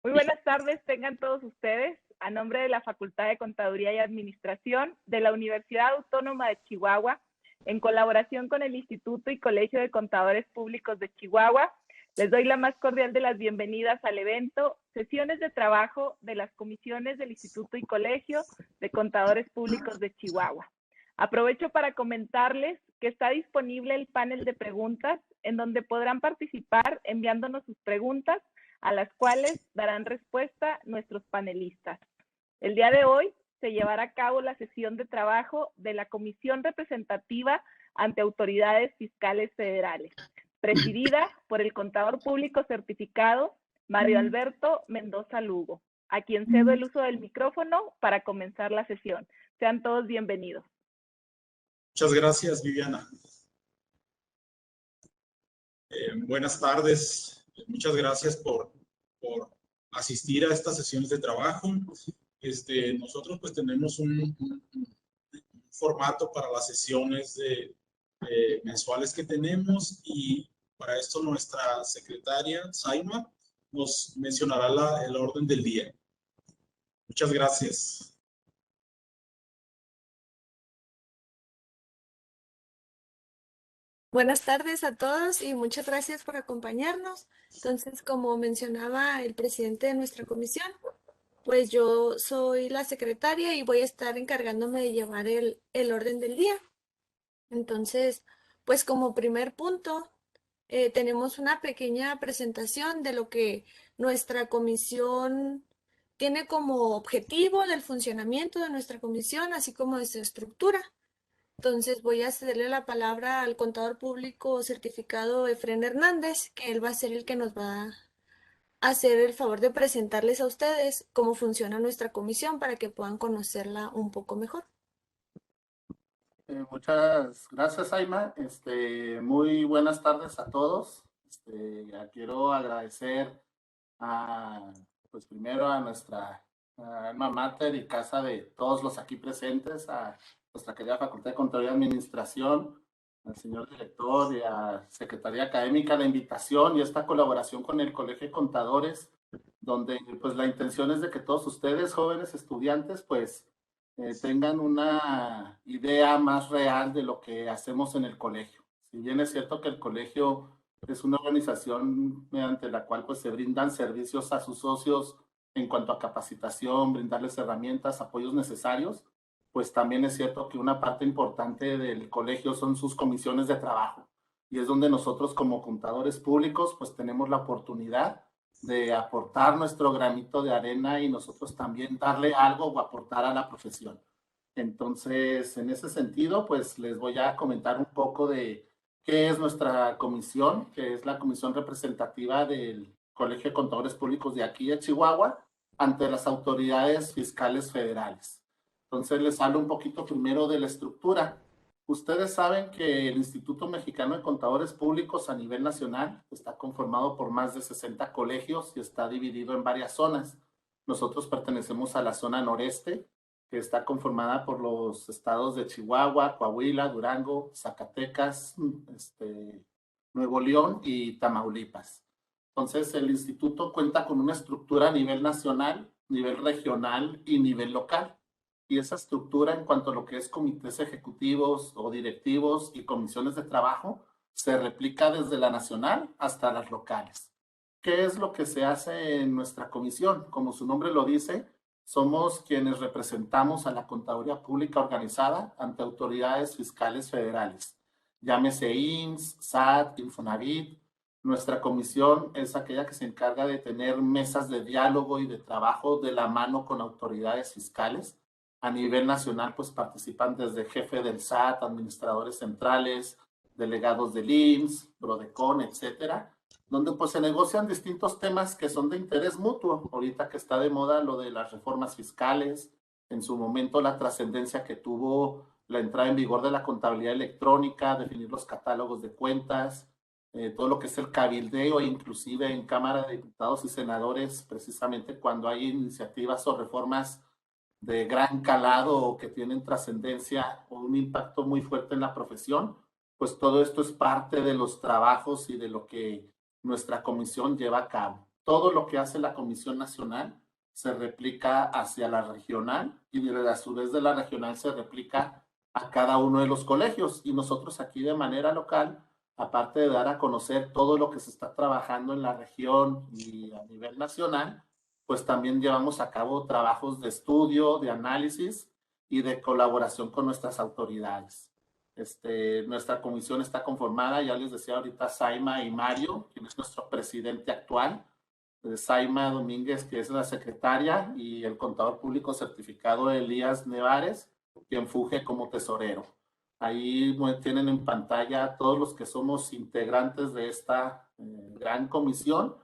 Muy buenas tardes, tengan todos ustedes. A nombre de la Facultad de Contaduría y Administración de la Universidad Autónoma de Chihuahua, en colaboración con el Instituto y Colegio de Contadores Públicos de Chihuahua, les doy la más cordial de las bienvenidas al evento Sesiones de Trabajo de las Comisiones del Instituto y Colegio de Contadores Públicos de Chihuahua. Aprovecho para comentarles que está disponible el panel de preguntas en donde podrán participar enviándonos sus preguntas a las cuales darán respuesta nuestros panelistas. El día de hoy se llevará a cabo la sesión de trabajo de la Comisión Representativa ante Autoridades Fiscales Federales, presidida por el Contador Público Certificado Mario Alberto Mendoza Lugo, a quien cedo el uso del micrófono para comenzar la sesión. Sean todos bienvenidos. Muchas gracias, Viviana. Buenas tardes. Muchas gracias por asistir a estas sesiones de trabajo. Nosotros pues tenemos un formato para las sesiones mensuales que tenemos, y para esto nuestra secretaria, Saima, nos mencionará el orden del día. Muchas gracias. Buenas tardes a todos y muchas gracias por acompañarnos. Entonces, como mencionaba el presidente de nuestra comisión, pues yo soy la secretaria y voy a estar encargándome de llevar el orden del día. Entonces, pues como primer punto, tenemos una pequeña presentación de lo que nuestra comisión tiene como objetivo del funcionamiento de nuestra comisión, así como de su estructura. Entonces voy a cederle la palabra al contador público certificado Efrén Hernández, que él va a ser el que nos va a hacer el favor de presentarles a ustedes cómo funciona nuestra comisión para que puedan conocerla un poco mejor. Muchas gracias, Aima. Muy buenas tardes a todos. Quiero agradecer pues primero a nuestra alma mater y casa de todos los aquí presentes, a nuestra querida Facultad de Contaduría y Administración, al señor director y a Secretaría Académica, la invitación y esta colaboración con el Colegio de Contadores, donde pues la intención es de que todos ustedes, jóvenes estudiantes, pues tengan una idea más real de lo que hacemos en el colegio. Si bien es cierto que el colegio es una organización mediante la cual pues se brindan servicios a sus socios en cuanto a capacitación, brindarles herramientas, apoyos necesarios, pues también es cierto que una parte importante del colegio son sus comisiones de trabajo, y es donde nosotros como contadores públicos pues tenemos la oportunidad de aportar nuestro granito de arena y nosotros también darle algo o aportar a la profesión. Entonces, en ese sentido, pues les voy a comentar un poco de qué es nuestra comisión, que es la comisión representativa del Colegio de Contadores Públicos de aquí de Chihuahua ante las autoridades fiscales federales. Entonces, les hablo un poquito primero de la estructura. Ustedes saben que el Instituto Mexicano de Contadores Públicos a nivel nacional está conformado por más de 60 colegios y está dividido en varias zonas. Nosotros pertenecemos a la zona noreste, que está conformada por los estados de Chihuahua, Coahuila, Durango, Zacatecas, Nuevo León y Tamaulipas. Entonces, el instituto cuenta con una estructura a nivel nacional, nivel regional y nivel local. Y esa estructura en cuanto a lo que es comités ejecutivos o directivos y comisiones de trabajo se replica desde la nacional hasta las locales. ¿Qué es lo que se hace en nuestra comisión? Como su nombre lo dice, somos quienes representamos a la contaduría pública organizada ante autoridades fiscales federales. Llámese IMSS, SAT, Infonavit. Nuestra comisión es aquella que se encarga de tener mesas de diálogo y de trabajo de la mano con autoridades fiscales. A nivel nacional, pues participan desde jefe del SAT, administradores centrales, delegados del IMSS, Prodecon, etcétera, donde pues se negocian distintos temas que son de interés mutuo. Ahorita que está de moda lo de las reformas fiscales, en su momento la trascendencia que tuvo la entrada en vigor de la contabilidad electrónica, definir los catálogos de cuentas, todo lo que es el cabildeo, inclusive en Cámara de Diputados y Senadores, precisamente cuando hay iniciativas o reformas de gran calado o que tienen trascendencia o un impacto muy fuerte en la profesión, pues todo esto es parte de los trabajos y de lo que nuestra comisión lleva a cabo. todo lo que hace la Comisión Nacional se replica hacia la regional y a su vez de la regional se replica a cada uno de los colegios. Y nosotros aquí de manera local, aparte de dar a conocer todo lo que se está trabajando en la región y a nivel nacional, pues también llevamos a cabo trabajos de estudio, de análisis y de colaboración con nuestras autoridades. Nuestra comisión está conformada, ya les decía ahorita, Saima y Mario, quien es nuestro presidente actual, Saima Domínguez, que es la secretaria, y el contador público certificado Elías Nevares, quien funge como tesorero. Ahí tienen en pantalla todos los que somos integrantes de esta gran comisión,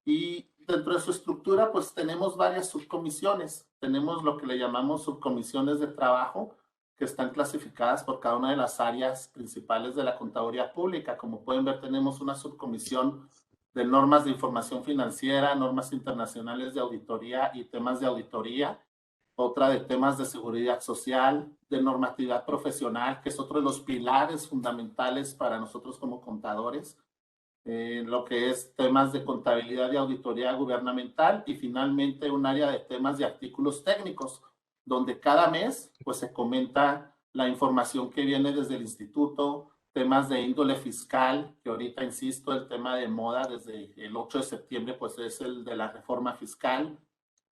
y dentro de su estructura pues tenemos varias subcomisiones. Tenemos lo que le llamamos subcomisiones de trabajo, que están clasificadas por cada una de las áreas principales de la contaduría pública. Como pueden ver, tenemos una subcomisión de normas de información financiera, normas internacionales de auditoría y temas de auditoría, otra de temas de seguridad social, de normatividad profesional, que es otro de los pilares fundamentales para nosotros como contadores, lo que es temas de contabilidad y auditoría gubernamental, y finalmente un área de temas de artículos técnicos, donde cada mes pues se comenta la información que viene desde el instituto, temas de índole fiscal, que ahorita insisto, el tema de moda desde el 8 de septiembre pues es el de la reforma fiscal,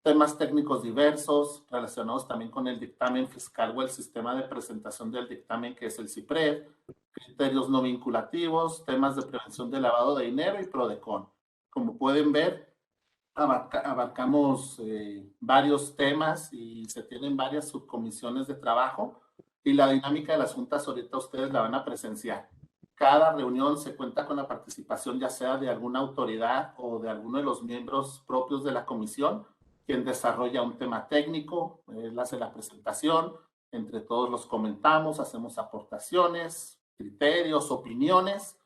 temas técnicos diversos relacionados también con el dictamen fiscal o el sistema de presentación del dictamen, que es el CIPRED, criterios no vinculativos, temas de prevención de lavado de dinero y PRODECON. Como pueden ver, abarcamos varios temas y se tienen varias subcomisiones de trabajo, y la dinámica de las juntas ahorita ustedes la van a presenciar. Cada reunión se cuenta con la participación ya sea de alguna autoridad o de alguno de los miembros propios de la comisión, quien desarrolla un tema técnico, él hace la presentación, entre todos los comentamos, hacemos aportaciones, criterios, opiniones,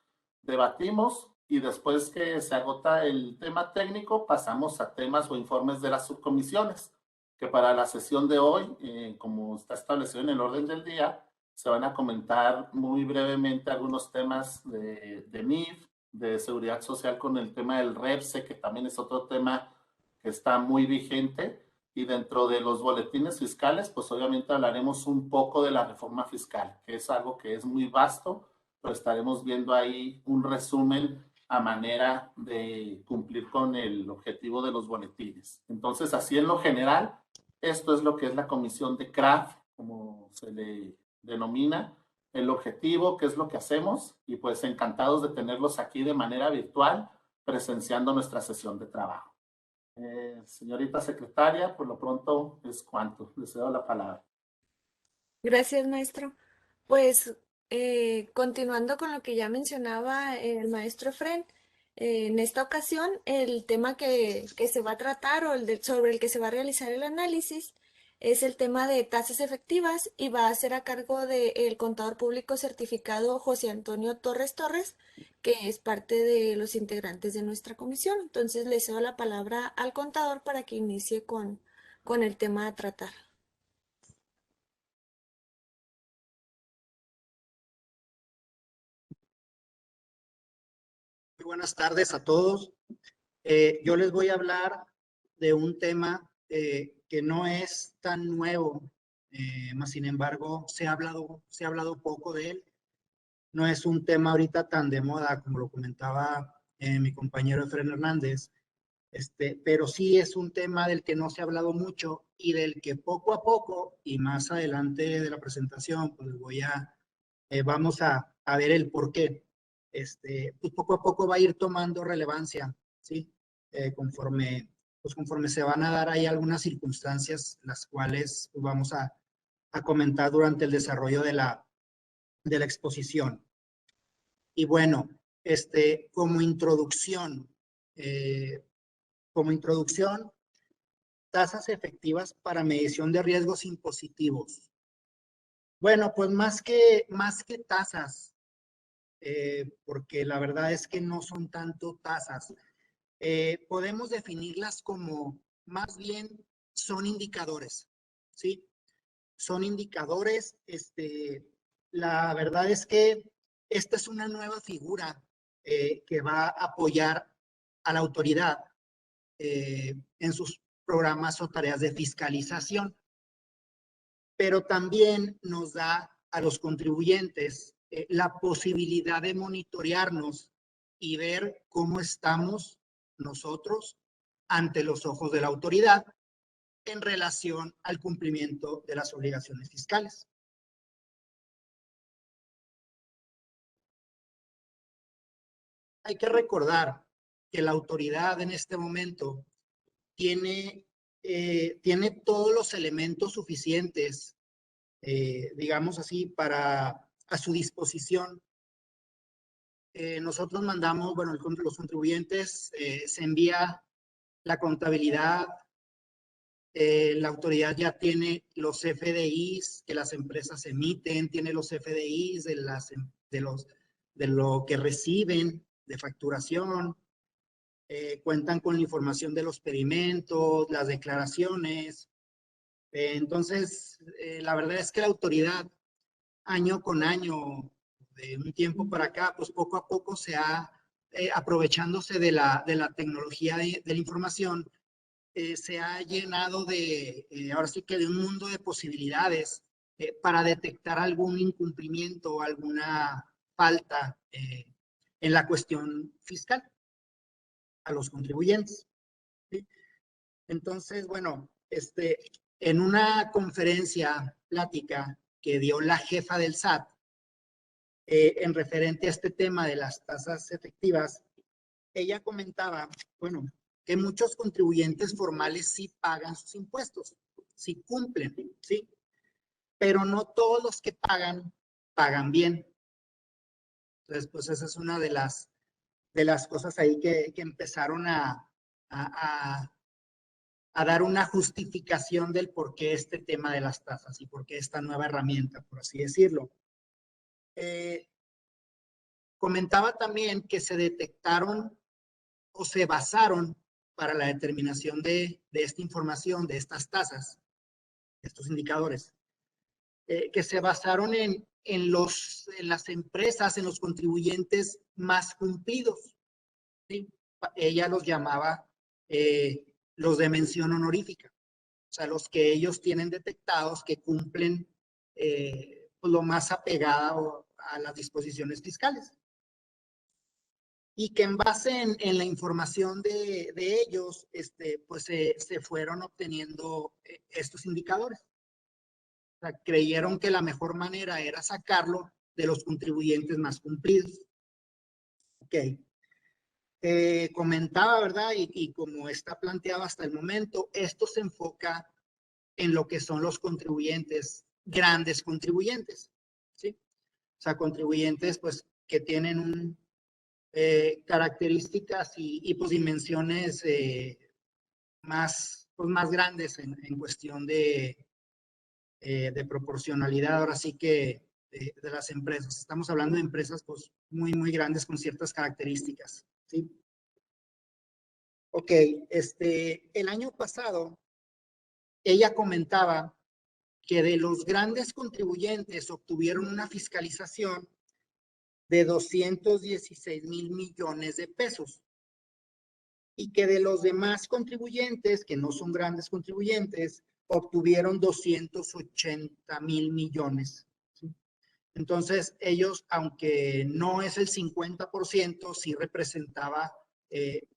debatimos, y después que se agota el tema técnico pasamos a temas o informes de las subcomisiones, que para la sesión de hoy, como está establecido en el orden del día, se van a comentar muy brevemente algunos temas de NIF, de seguridad social, con el tema del REPSE, que también es otro tema que está muy vigente, y dentro de los boletines fiscales, pues obviamente hablaremos un poco de la reforma fiscal, que es algo que es muy vasto, pero estaremos viendo ahí un resumen a manera de cumplir con el objetivo de los boletines. Entonces, así en lo general, esto es lo que es la comisión de CRAF, como se le denomina, el objetivo, qué es lo que hacemos, y pues encantados de tenerlos aquí de manera virtual, presenciando nuestra sesión de trabajo. Señorita secretaria, por lo pronto es cuanto. Les cedo la palabra. Gracias, maestro. Pues continuando con lo que ya mencionaba el maestro Fren, en esta ocasión el tema que se va a tratar o sobre el que se va a realizar el análisis es el tema de tasas efectivas, y va a ser a cargo del contador público certificado José Antonio Torres Torres, que es parte de los integrantes de nuestra comisión. Entonces le cedo la palabra al contador para que inicie con el tema a tratar. Muy buenas tardes a todos. Yo les voy a hablar de un tema que no es tan nuevo, más sin embargo se ha hablado poco de él. No es un tema ahorita tan de moda como lo comentaba mi compañero Efren Hernández, pero sí es un tema del que no se ha hablado mucho y del que poco a poco y más adelante de la presentación pues vamos a ver el por qué. Pues poco a poco va a ir tomando relevancia, ¿sí? Conforme se van a dar ahí algunas circunstancias, las cuales pues, vamos a comentar durante el desarrollo de la exposición. Y bueno, como introducción, tasas efectivas para medición de riesgos impositivos. Bueno, pues más que tasas, porque la verdad es que no son tanto tasas. Podemos definirlas como, más bien, son indicadores, ¿sí? Son indicadores. La verdad es que esta es una nueva figura que va a apoyar a la autoridad en sus programas o tareas de fiscalización. Pero también nos da a los contribuyentes la posibilidad de monitorearnos y ver cómo estamos nosotros ante los ojos de la autoridad en relación al cumplimiento de las obligaciones fiscales. Hay que recordar que la autoridad en este momento tiene todos los elementos suficientes, digamos así, a su disposición. Nosotros mandamos, bueno, los contribuyentes, se envía la contabilidad, la autoridad ya tiene los FDIs que las empresas emiten, tiene los FDIs de lo que reciben de facturación, cuentan con la información de los pedimentos, las declaraciones. Entonces, la verdad es que la autoridad, año con año, de un tiempo para acá, pues poco a poco se ha, aprovechándose de la tecnología de la información, se ha llenado ahora sí que de un mundo de posibilidades para detectar algún incumplimiento o alguna falta en la cuestión fiscal a los contribuyentes. ¿Sí? Entonces, bueno, en una conferencia plática que dio la jefa del SAT en referente a este tema de las tasas efectivas, ella comentaba, bueno, que muchos contribuyentes formales sí pagan sus impuestos, sí cumplen, ¿sí? Pero no todos los que pagan bien. Entonces, pues esa es una de las cosas ahí que empezaron a dar una justificación del por qué este tema de las tasas y por qué esta nueva herramienta, por así decirlo. Comentaba también que se detectaron o se basaron para la determinación de esta información, de estas tasas, estos indicadores, que se basaron en las empresas, en los contribuyentes más cumplidos. ¿Sí? Ella los llamaba los de mención honorífica, o sea, los que ellos tienen detectados que cumplen pues lo más apegado a las disposiciones fiscales. Y que en base en la información de ellos, pues se fueron obteniendo estos indicadores. O sea, creyeron que la mejor manera era sacarlo de los contribuyentes más cumplidos. Ok. Comentaba, ¿verdad? Y como está planteado hasta el momento, esto se enfoca en lo que son los contribuyentes, grandes contribuyentes, ¿sí? O sea, contribuyentes, pues, que tienen características y pues dimensiones más grandes en cuestión de proporcionalidad, ahora sí que de las empresas. Estamos hablando de empresas pues muy grandes con ciertas características, ¿sí? Ok, el año pasado ella comentaba que de los grandes contribuyentes obtuvieron una fiscalización de 216,000 millones de pesos y que de los demás contribuyentes, que no son grandes contribuyentes, obtuvieron 280,000 millones. ¿Sí? Entonces, ellos, aunque no es el 50%, sí representaba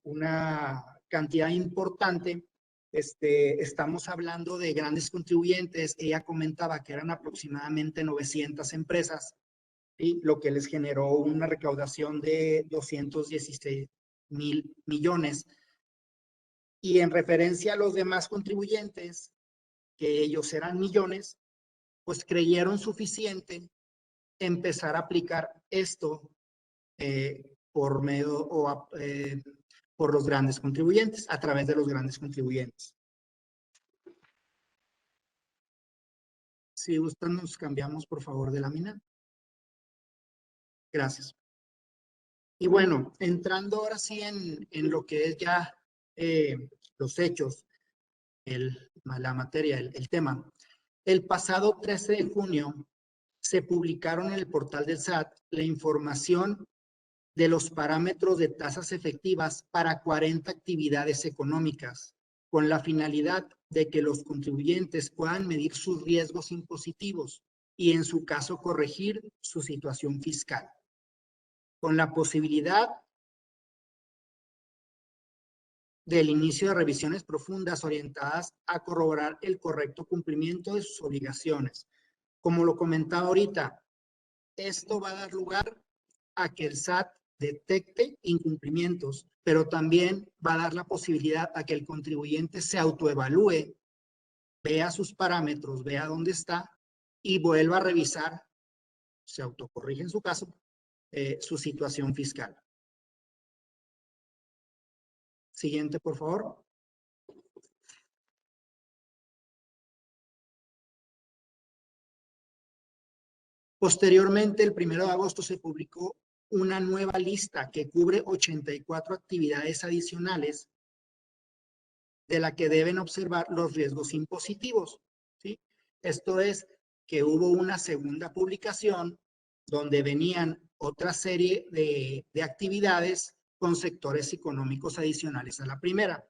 una cantidad importante. Estamos hablando de grandes contribuyentes. Ella comentaba que eran aproximadamente 900 empresas, ¿sí? Lo que les generó una recaudación de 216,000 millones. Y en referencia a los demás contribuyentes, que ellos eran millones, pues creyeron suficiente empezar a aplicar esto por medio o por los grandes contribuyentes, a través de los grandes contribuyentes. Si gustan, nos cambiamos, por favor, de lámina. Gracias. Y bueno, entrando ahora sí en lo que es ya los hechos, la materia, el tema. El pasado 13 de junio se publicaron en el portal del SAT la información de los parámetros de tasas efectivas para 40 actividades económicas, con la finalidad de que los contribuyentes puedan medir sus riesgos impositivos y, en su caso, corregir su situación fiscal, con la posibilidad del inicio de revisiones profundas orientadas a corroborar el correcto cumplimiento de sus obligaciones. Como lo comentaba ahorita, esto va a dar lugar a que el SAT detecte incumplimientos, pero también va a dar la posibilidad a que el contribuyente se autoevalúe, vea sus parámetros, vea dónde está y vuelva a revisar, se autocorrige en su caso, su situación fiscal. Siguiente, por favor. Posteriormente, el 1 de agosto se publicó una nueva lista que cubre 84 actividades adicionales de la que deben observar los riesgos impositivos, ¿sí? Esto es que hubo una segunda publicación donde venían otra serie de actividades con sectores económicos adicionales a la primera.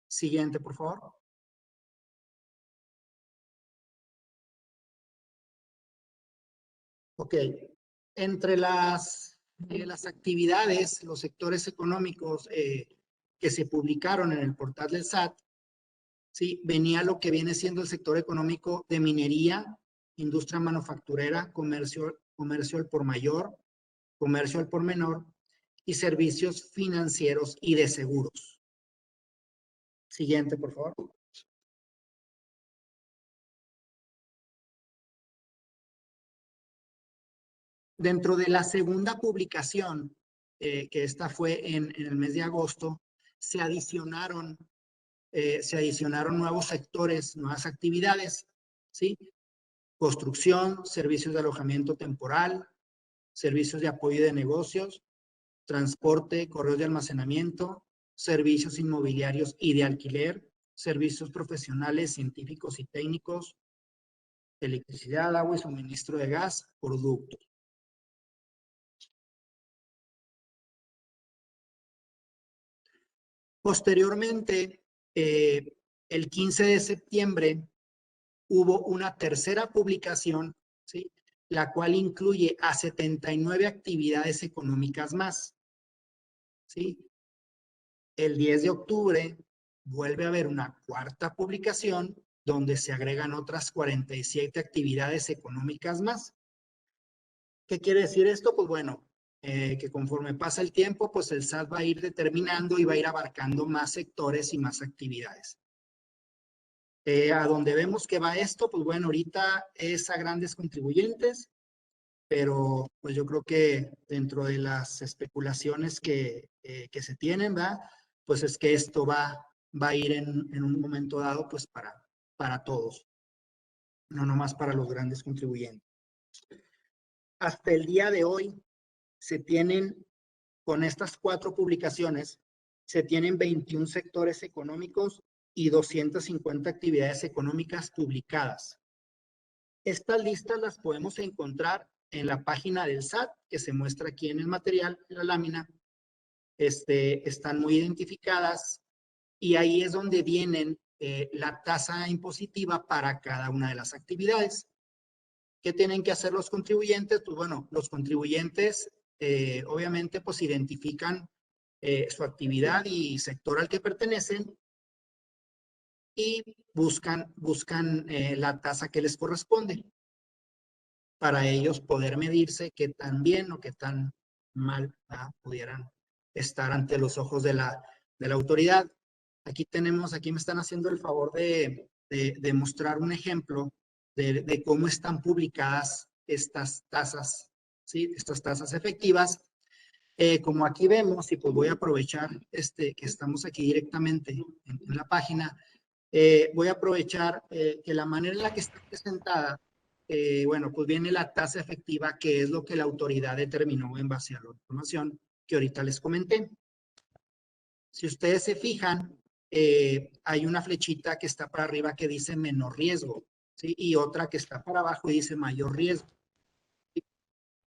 Siguiente, por favor. Ok. Entre las actividades, los sectores económicos que se publicaron en el portal del SAT, ¿sí? Venía lo que viene siendo el sector económico de minería, industria manufacturera, comercio al por mayor, comercio al por menor y servicios financieros y de seguros. Siguiente, por favor. Dentro de la segunda publicación, que esta fue en el mes de agosto, se adicionaron nuevos sectores, nuevas actividades, ¿sí? Construcción, servicios de alojamiento temporal, servicios de apoyo de negocios, transporte, correos de almacenamiento, servicios inmobiliarios y de alquiler, servicios profesionales, científicos y técnicos, electricidad, agua y suministro de gas, productos. Posteriormente, el 15 de septiembre, hubo una tercera publicación, ¿sí? La cual incluye a 79 actividades económicas más, ¿sí? El 10 de octubre vuelve a haber una cuarta publicación donde se agregan otras 47 actividades económicas más. ¿Qué quiere decir esto? Pues bueno, que conforme pasa el tiempo, pues el SAT va a ir determinando y va a ir abarcando más sectores y más actividades. A donde vemos que va esto, pues bueno, ahorita es a grandes contribuyentes, pero pues yo creo que dentro de las especulaciones que se tienen, ¿verdad? Pues es que esto va a ir en un momento dado, pues para todos, no nomás para los grandes contribuyentes. Hasta el día de hoy se tienen, con estas 4 publicaciones, se tienen 21 sectores económicos y 250 actividades económicas publicadas. Estas listas las podemos encontrar en la página del SAT, que se muestra aquí en el material, en la lámina. Están muy identificadas y ahí es donde vienen la tasa impositiva para cada una de las actividades. ¿Qué tienen que hacer los contribuyentes? Pues bueno, los contribuyentes obviamente pues identifican su actividad y sector al que pertenecen y buscan la tasa que les corresponde para ellos poder medirse qué tan bien o qué tan mal pudieran estar ante los ojos de la autoridad. Aquí me están haciendo el favor de mostrar un ejemplo de cómo están publicadas estas tasas, ¿sí? Estas tasas efectivas. Como aquí vemos, y pues voy a aprovechar que estamos aquí directamente en la página, voy a aprovechar que la manera en la que está presentada, bueno, pues viene la tasa efectiva, que es lo que la autoridad determinó en base a la información que ahorita les comenté. Si ustedes se fijan, hay una flechita que está para arriba que dice menor riesgo, ¿sí? Y otra que está para abajo y dice mayor riesgo.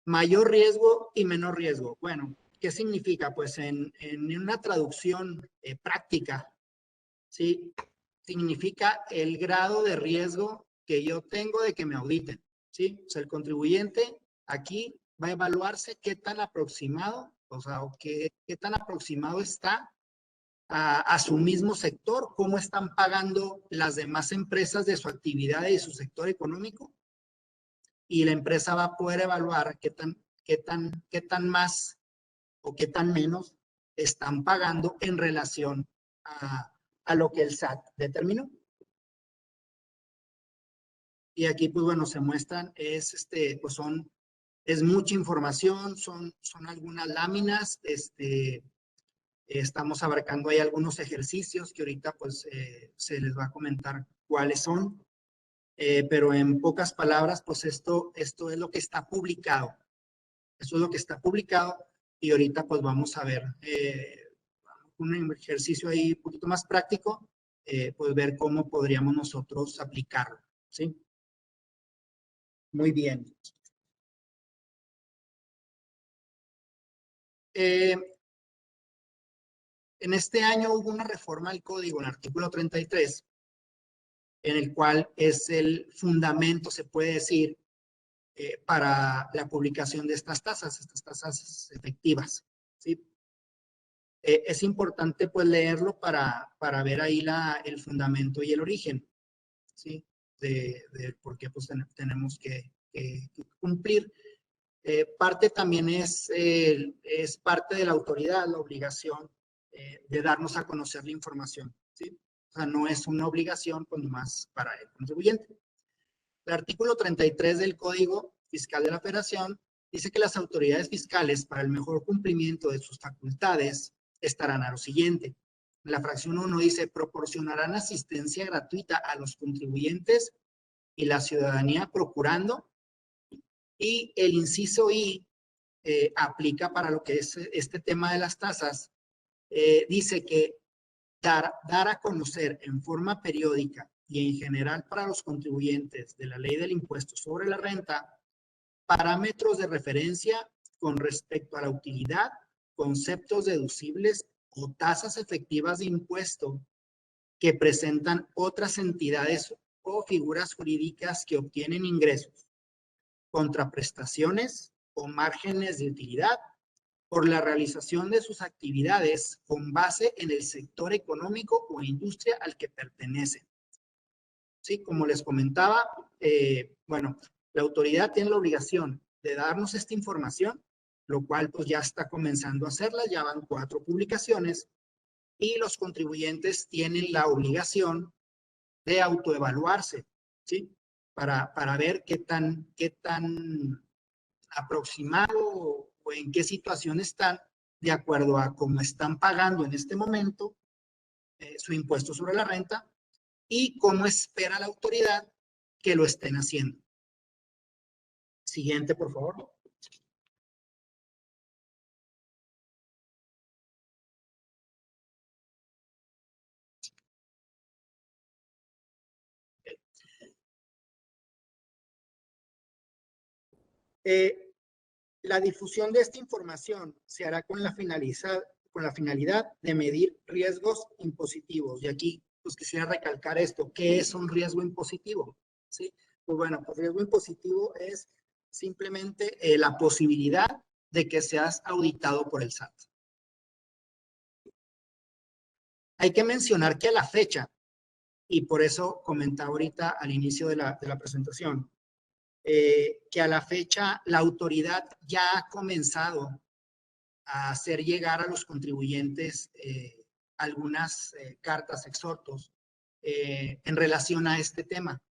Mayor riesgo y menor riesgo. Bueno, ¿qué significa? Pues en una traducción práctica, ¿sí? Significa el grado de riesgo que yo tengo de que me auditen, ¿sí? O sea, el contribuyente aquí va a evaluarse qué tan aproximado, o sea, qué tan aproximado está a su mismo sector, cómo están pagando las demás empresas de su actividad y de su sector económico, y la empresa va a poder evaluar qué tan más o qué tan menos están pagando en relación a lo que el SAT determinó. Y aquí, pues bueno, se muestran, es mucha información, son algunas láminas, estamos abarcando ahí algunos ejercicios que ahorita pues se les va a comentar cuáles son, pero en pocas palabras, pues esto es lo que está publicado. Eso es lo que está publicado y ahorita pues vamos a ver un ejercicio ahí un poquito más práctico, pues ver cómo podríamos nosotros aplicarlo, ¿sí? Muy bien. En este año hubo una reforma al código, en el artículo 33, en el cual es el fundamento, se puede decir, para la publicación de estas tasas efectivas, ¿sí? Es importante pues leerlo para ver ahí el fundamento y el origen, ¿sí? De por qué pues tenemos que cumplir. Parte también es parte de la autoridad, la obligación de darnos a conocer la información, ¿sí? O sea, no es una obligación, pues más para el contribuyente. El artículo 33 del Código Fiscal de la Federación dice que las autoridades fiscales, para el mejor cumplimiento de sus facultades, estarán a lo siguiente. La fracción 1 dice, proporcionarán asistencia gratuita a los contribuyentes y la ciudadanía procurando. Y el inciso I aplica para lo que es este tema de las tasas. Dice que dar a conocer en forma periódica y en general para los contribuyentes de la ley del impuesto sobre la renta parámetros de referencia con respecto a la utilidad, conceptos deducibles o tasas efectivas de impuesto que presentan otras entidades o figuras jurídicas que obtienen ingresos, contraprestaciones o márgenes de utilidad por la realización de sus actividades con base en el sector económico o industria al que pertenecen. Sí, como les comentaba, bueno, la autoridad tiene la obligación de darnos esta información, lo cual pues ya está comenzando a hacerla, ya van 4 publicaciones, y los contribuyentes tienen la obligación de autoevaluarse, ¿sí? Para ver qué tan aproximado o en qué situación están de acuerdo a cómo están pagando en este momento su impuesto sobre la renta y cómo espera la autoridad que lo estén haciendo. Siguiente, por favor. La difusión de esta información se hará con la finalidad de medir riesgos impositivos. Y aquí, pues quisiera recalcar esto. ¿Qué es un riesgo impositivo? ¿Sí? Pues bueno, pues riesgo impositivo es simplemente la posibilidad de que seas auditado por el SAT. Hay que mencionar que a la fecha, y por eso comentaba ahorita al inicio de la presentación, que a la fecha la autoridad ya ha comenzado a hacer llegar a los contribuyentes algunas cartas, exhortos en relación a este tema.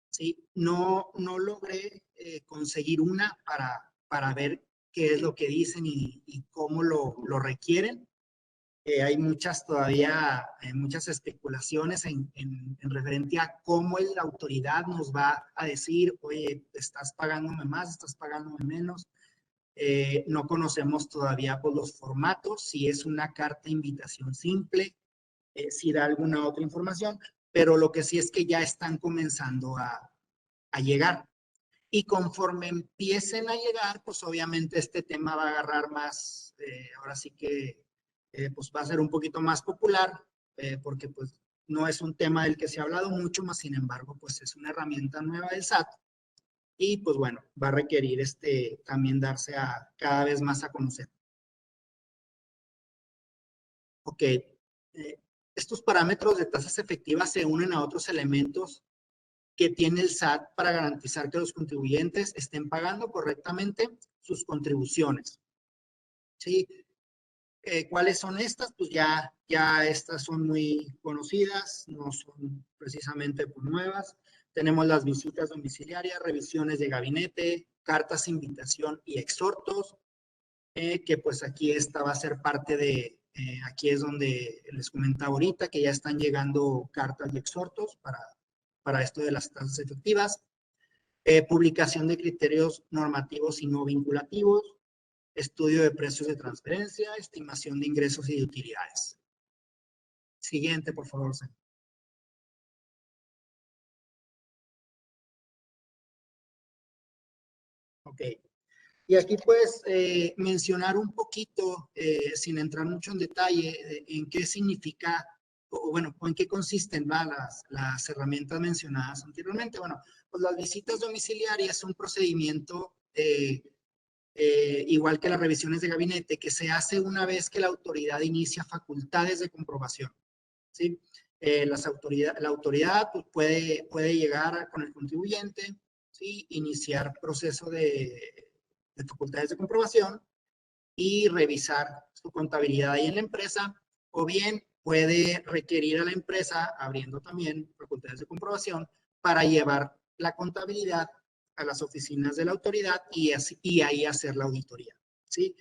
¿Sí? No logré conseguir una para ver qué es lo que dicen y cómo lo requieren. Hay todavía muchas especulaciones en referente a cómo la autoridad nos va a decir, oye, estás pagándome más, estás pagándome menos. No conocemos todavía pues, los formatos, si es una carta de invitación simple, si da alguna otra información, pero lo que sí es que ya están comenzando a llegar. Y conforme empiecen a llegar, pues obviamente este tema va a agarrar más, ahora sí que pues va a ser un poquito más popular, porque pues no es un tema del que se ha hablado mucho, más sin embargo, pues es una herramienta nueva del SAT y pues bueno, va a requerir también darse cada vez más a conocer. Ok, estos parámetros de tasas efectivas se unen a otros elementos que tiene el SAT para garantizar que los contribuyentes estén pagando correctamente sus contribuciones. ¿Sí? ¿Cuáles son estas? Pues ya estas son muy conocidas, no son precisamente pues, nuevas. Tenemos las visitas domiciliarias, revisiones de gabinete, cartas, invitación y exhortos, que pues aquí esta va a ser parte de, aquí es donde les comentaba ahorita, que ya están llegando cartas y exhortos para esto de las tasas efectivas. Publicación de criterios normativos y no vinculativos, estudio de precios de transferencia, estimación de ingresos y de utilidades. Siguiente, por favor. Ok. Y aquí puedes mencionar un poquito, sin entrar mucho en detalle, en qué significa, o bueno, en qué consisten las herramientas mencionadas anteriormente. Bueno, pues las visitas domiciliarias son un procedimiento igual que las revisiones de gabinete, que se hace una vez que la autoridad inicia facultades de comprobación. ¿Sí? La autoridad pues, puede llegar con el contribuyente, ¿sí? Iniciar proceso de facultades de comprobación y revisar su contabilidad ahí en la empresa, o bien puede requerir a la empresa, abriendo también facultades de comprobación, para llevar la contabilidad a las oficinas de la autoridad y ahí hacer la auditoría. ¿Sí?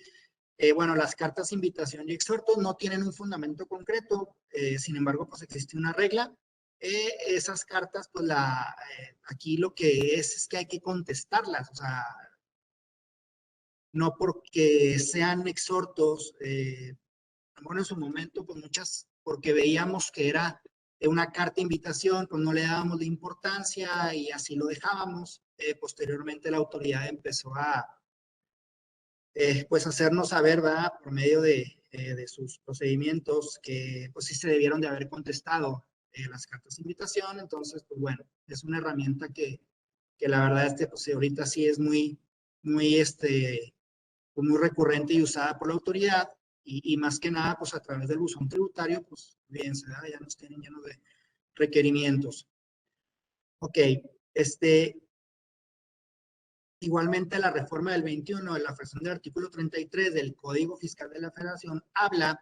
Bueno, las cartas invitación y exhortos no tienen un fundamento concreto, sin embargo, pues existe una regla. Esas cartas, pues aquí lo que es que hay que contestarlas, o sea, no porque sean exhortos, bueno, en su momento, pues muchas, porque veíamos que era una carta de invitación, pues no le dábamos la importancia y así lo dejábamos. Posteriormente la autoridad empezó a, pues hacernos saber, ¿verdad? Por medio de sus procedimientos que pues sí se debieron de haber contestado las cartas de invitación. Entonces, pues bueno, es una herramienta que la verdad, pues ahorita sí es muy, pues, muy recurrente y usada por la autoridad y más que nada, pues a través del buzón tributario, pues bien, ya nos tienen llenos de requerimientos. Ok, igualmente la reforma del 21 de la fracción del artículo 33 del Código Fiscal de la Federación habla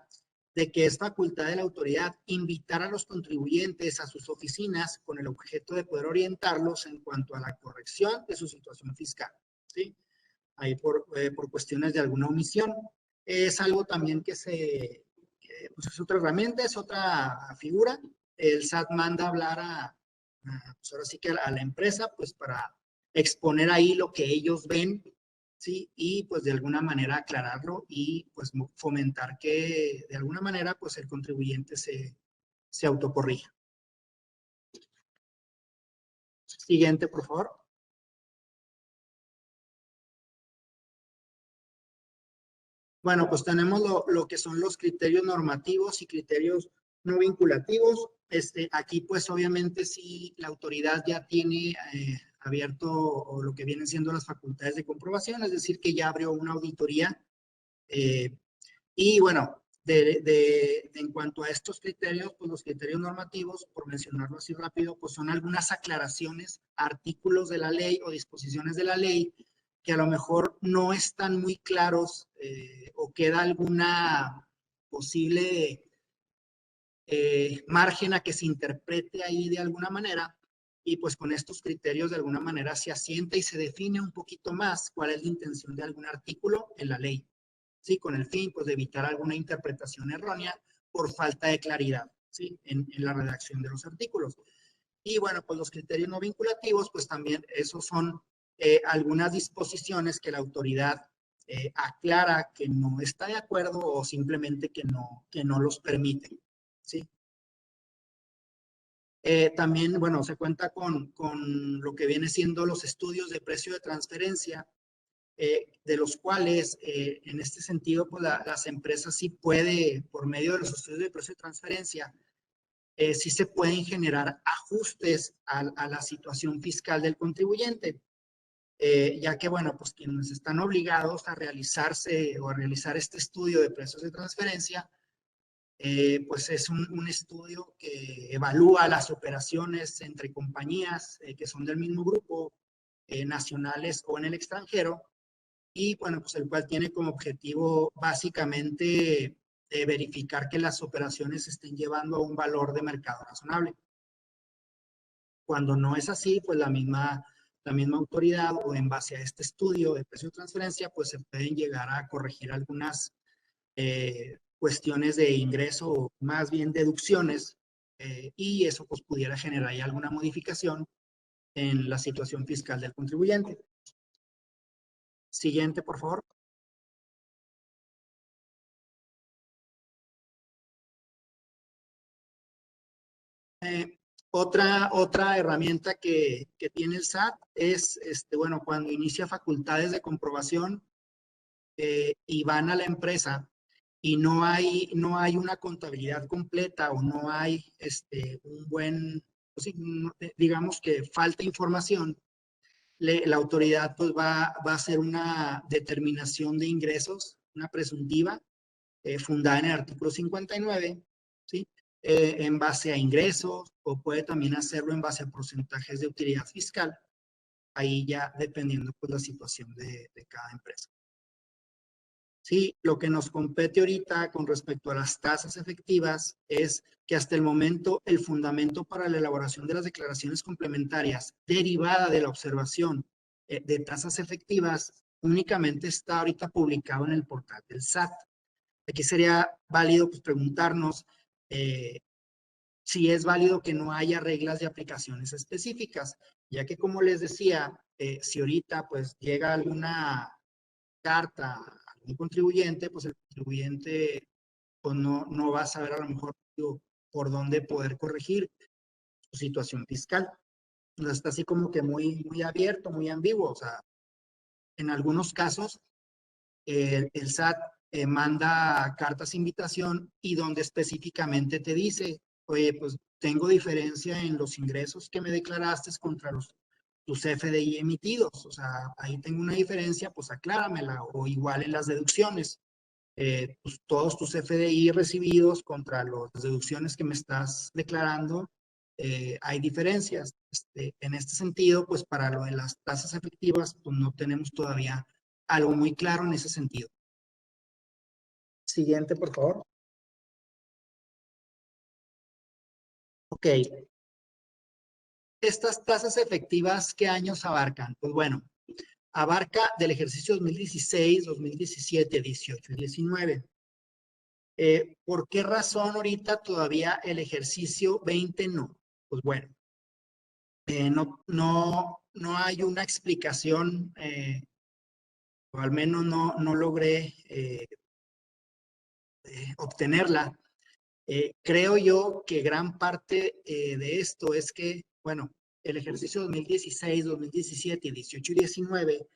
de que es facultad de la autoridad invitar a los contribuyentes a sus oficinas con el objeto de poder orientarlos en cuanto a la corrección de su situación fiscal, ¿sí? Ahí por cuestiones de alguna omisión. Es algo también que pues es otra herramienta, es otra figura. El SAT manda a hablar pues ahora sí que a la empresa, pues para exponer ahí lo que ellos ven, ¿sí? Y pues de alguna manera aclararlo y pues fomentar que de alguna manera pues el contribuyente se autocorrija. Siguiente, por favor. Bueno, pues tenemos lo que son los criterios normativos y criterios no vinculativos. Aquí, pues obviamente, sí, la autoridad ya tiene abierto o lo que vienen siendo las facultades de comprobación, es decir, que ya abrió una auditoría. Y bueno, en cuanto a estos criterios, pues los criterios normativos, por mencionarlo así rápido, pues son algunas aclaraciones, artículos de la ley o disposiciones de la ley que a lo mejor no están muy claros o queda alguna posible margen a que se interprete ahí de alguna manera, y pues con estos criterios de alguna manera se asienta y se define un poquito más cuál es la intención de algún artículo en la ley, ¿sí? Con el fin pues de evitar alguna interpretación errónea por falta de claridad, ¿sí? En la redacción de los artículos. Y bueno, pues los criterios no vinculativos, pues también esos son algunas disposiciones que la autoridad aclara que no está de acuerdo o simplemente que no los permite, ¿sí? También, bueno, se cuenta con lo que viene siendo los estudios de precio de transferencia, de los cuales, en este sentido, pues las empresas sí puede, por medio de los estudios de precio de transferencia, sí se pueden generar ajustes a la situación fiscal del contribuyente, ya que, bueno, pues quienes están obligados a realizarse o a realizar este estudio de precios de transferencia, pues es un estudio que evalúa las operaciones entre compañías que son del mismo grupo, nacionales o en el extranjero, y bueno, pues el cual tiene como objetivo básicamente verificar que las operaciones se estén llevando a un valor de mercado razonable. Cuando no es así, pues la misma autoridad o en base a este estudio de precio de transferencia, pues se pueden llegar a corregir algunas cuestiones de ingreso o más bien deducciones, y eso pues pudiera generar ya alguna modificación en la situación fiscal del contribuyente. Siguiente, por favor. Otra herramienta que tiene el SAT es, bueno, cuando inicia facultades de comprobación y van a la empresa y no hay una contabilidad completa o no hay un buen, pues, digamos que falta información, la autoridad pues va a hacer una determinación de ingresos, una presuntiva, fundada en el artículo 59, ¿sí? En base a ingresos, o puede también hacerlo en base a porcentajes de utilidad fiscal, ahí ya dependiendo pues la situación de cada empresa. Sí, lo que nos compete ahorita con respecto a las tasas efectivas es que hasta el momento el fundamento para la elaboración de las declaraciones complementarias derivada de la observación de tasas efectivas únicamente está ahorita publicado en el portal del SAT. Aquí sería válido pues, preguntarnos si es válido que no haya reglas de aplicaciones específicas, ya que como les decía, si ahorita pues llega alguna carta a algún contribuyente, pues el contribuyente pues no va a saber a lo mejor por dónde poder corregir su situación fiscal. Entonces está así como que muy abierto, muy ambiguo. O sea, en algunos casos el SAT manda cartas de invitación y donde específicamente te dice, oye, pues tengo diferencia en los ingresos que me declaraste contra tus FDI emitidos. O sea, ahí tengo una diferencia, pues acláramela. O igual en las deducciones. Pues, todos tus FDI recibidos contra las deducciones que me estás declarando, hay diferencias. En este sentido, pues para lo de las tasas efectivas, pues no tenemos todavía algo muy claro en ese sentido. Siguiente, por favor. Ok. Estas tasas efectivas, ¿qué años abarcan? Pues bueno, abarca del ejercicio 2016, 2017, 18 y 19. ¿Por qué razón ahorita todavía el ejercicio 20 no? Pues bueno, no hay una explicación, o al menos no logré obtenerla. Creo yo que gran parte de esto es que, bueno, el ejercicio 2016, 2017, 18 y 19,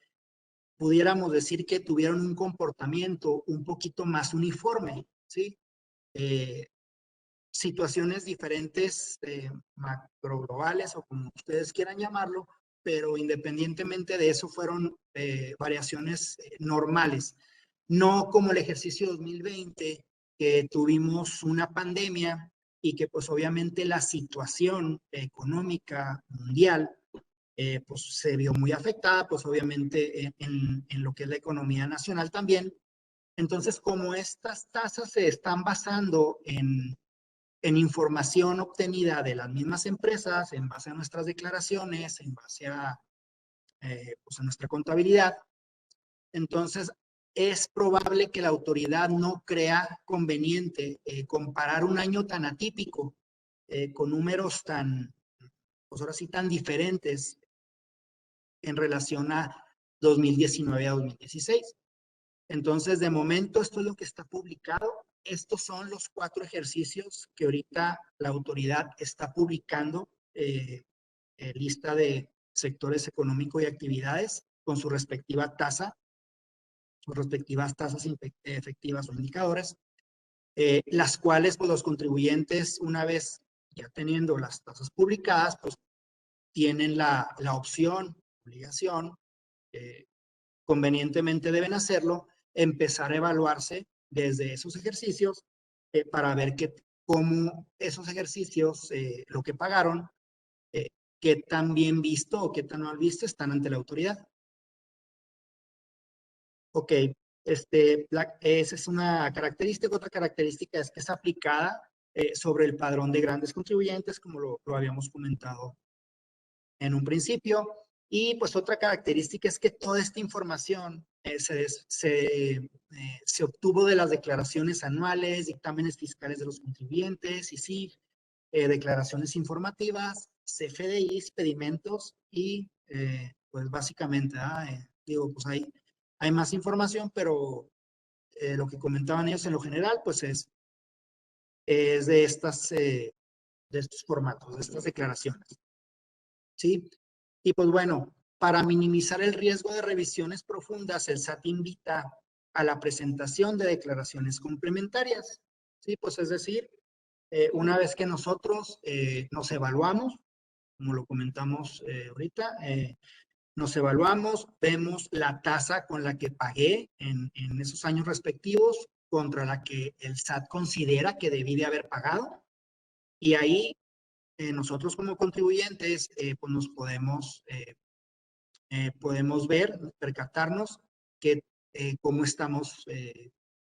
pudiéramos decir que tuvieron un comportamiento un poquito más uniforme, ¿sí? Situaciones diferentes, macro globales o como ustedes quieran llamarlo, pero independientemente de eso fueron variaciones normales. No como el ejercicio 2020, que tuvimos una pandemia y que pues obviamente la situación económica mundial pues se vio muy afectada, pues obviamente en lo que es la economía nacional también. Entonces, como estas tasas se están basando en información obtenida de las mismas empresas, en base a nuestras declaraciones, en base a, pues a nuestra contabilidad, entonces es probable que la autoridad no crea conveniente comparar un año tan atípico con números tan, pues ahora sí, tan diferentes en relación a 2019 a 2016. Entonces, de momento, esto es lo que está publicado estos son los 4 ejercicios que ahorita la autoridad está publicando, lista de sectores económicos y actividades con su respectiva tasa, sus respectivas tasas efectivas o indicadores, las cuales pues, los contribuyentes, una vez ya teniendo las tasas publicadas, pues tienen la opción, obligación, convenientemente deben hacerlo, empezar a evaluarse desde esos ejercicios para ver cómo esos ejercicios, lo que pagaron, qué tan bien visto o qué tan mal visto están ante la autoridad. Ok, esa es una característica. Otra característica es que es aplicada sobre el padrón de grandes contribuyentes, como lo habíamos comentado en un principio. Y pues otra característica es que toda esta información se obtuvo de las declaraciones anuales, dictámenes fiscales de los contribuyentes, ISIF, declaraciones informativas, CFDIs, pedimentos y pues básicamente, digo, pues hay más información, pero lo que comentaban ellos en lo general, pues es de estos formatos, de estas declaraciones. ¿Sí? Y pues bueno, para minimizar el riesgo de revisiones profundas, el SAT invita a la presentación de declaraciones complementarias. ¿Sí? Pues es decir, una vez que nosotros nos evaluamos, como lo comentamos ahorita, nos evaluamos, vemos la tasa con la que pagué en esos años respectivos contra la que el SAT considera que debí de haber pagado. Y ahí nosotros como contribuyentes pues nos podemos ver, percatarnos que cómo estamos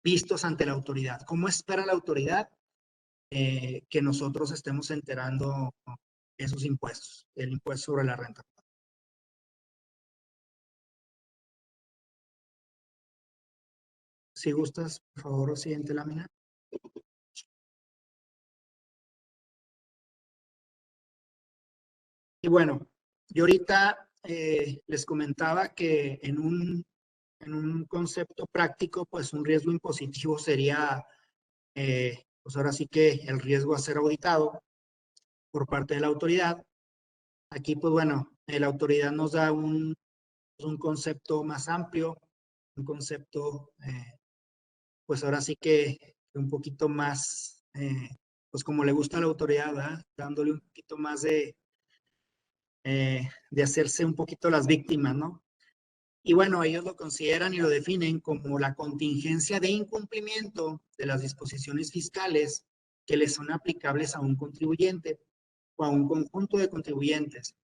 vistos ante la autoridad, cómo espera la autoridad que nosotros estemos enterando esos impuestos, el impuesto sobre la renta. Si gustas, por favor, siguiente lámina. Y bueno, yo ahorita les comentaba que en un concepto práctico, pues un riesgo impositivo sería, pues ahora sí que el riesgo a ser auditado por parte de la autoridad. Aquí, pues bueno, la autoridad nos da un concepto más amplio, un concepto, pues ahora sí que un poquito más, pues como le gusta a la autoridad, ¿verdad? Dándole un poquito más de hacerse un poquito las víctimas, ¿no? Y bueno, ellos lo consideran y lo definen como la contingencia de incumplimiento de las disposiciones fiscales que le son aplicables a un contribuyente o a un conjunto de contribuyentes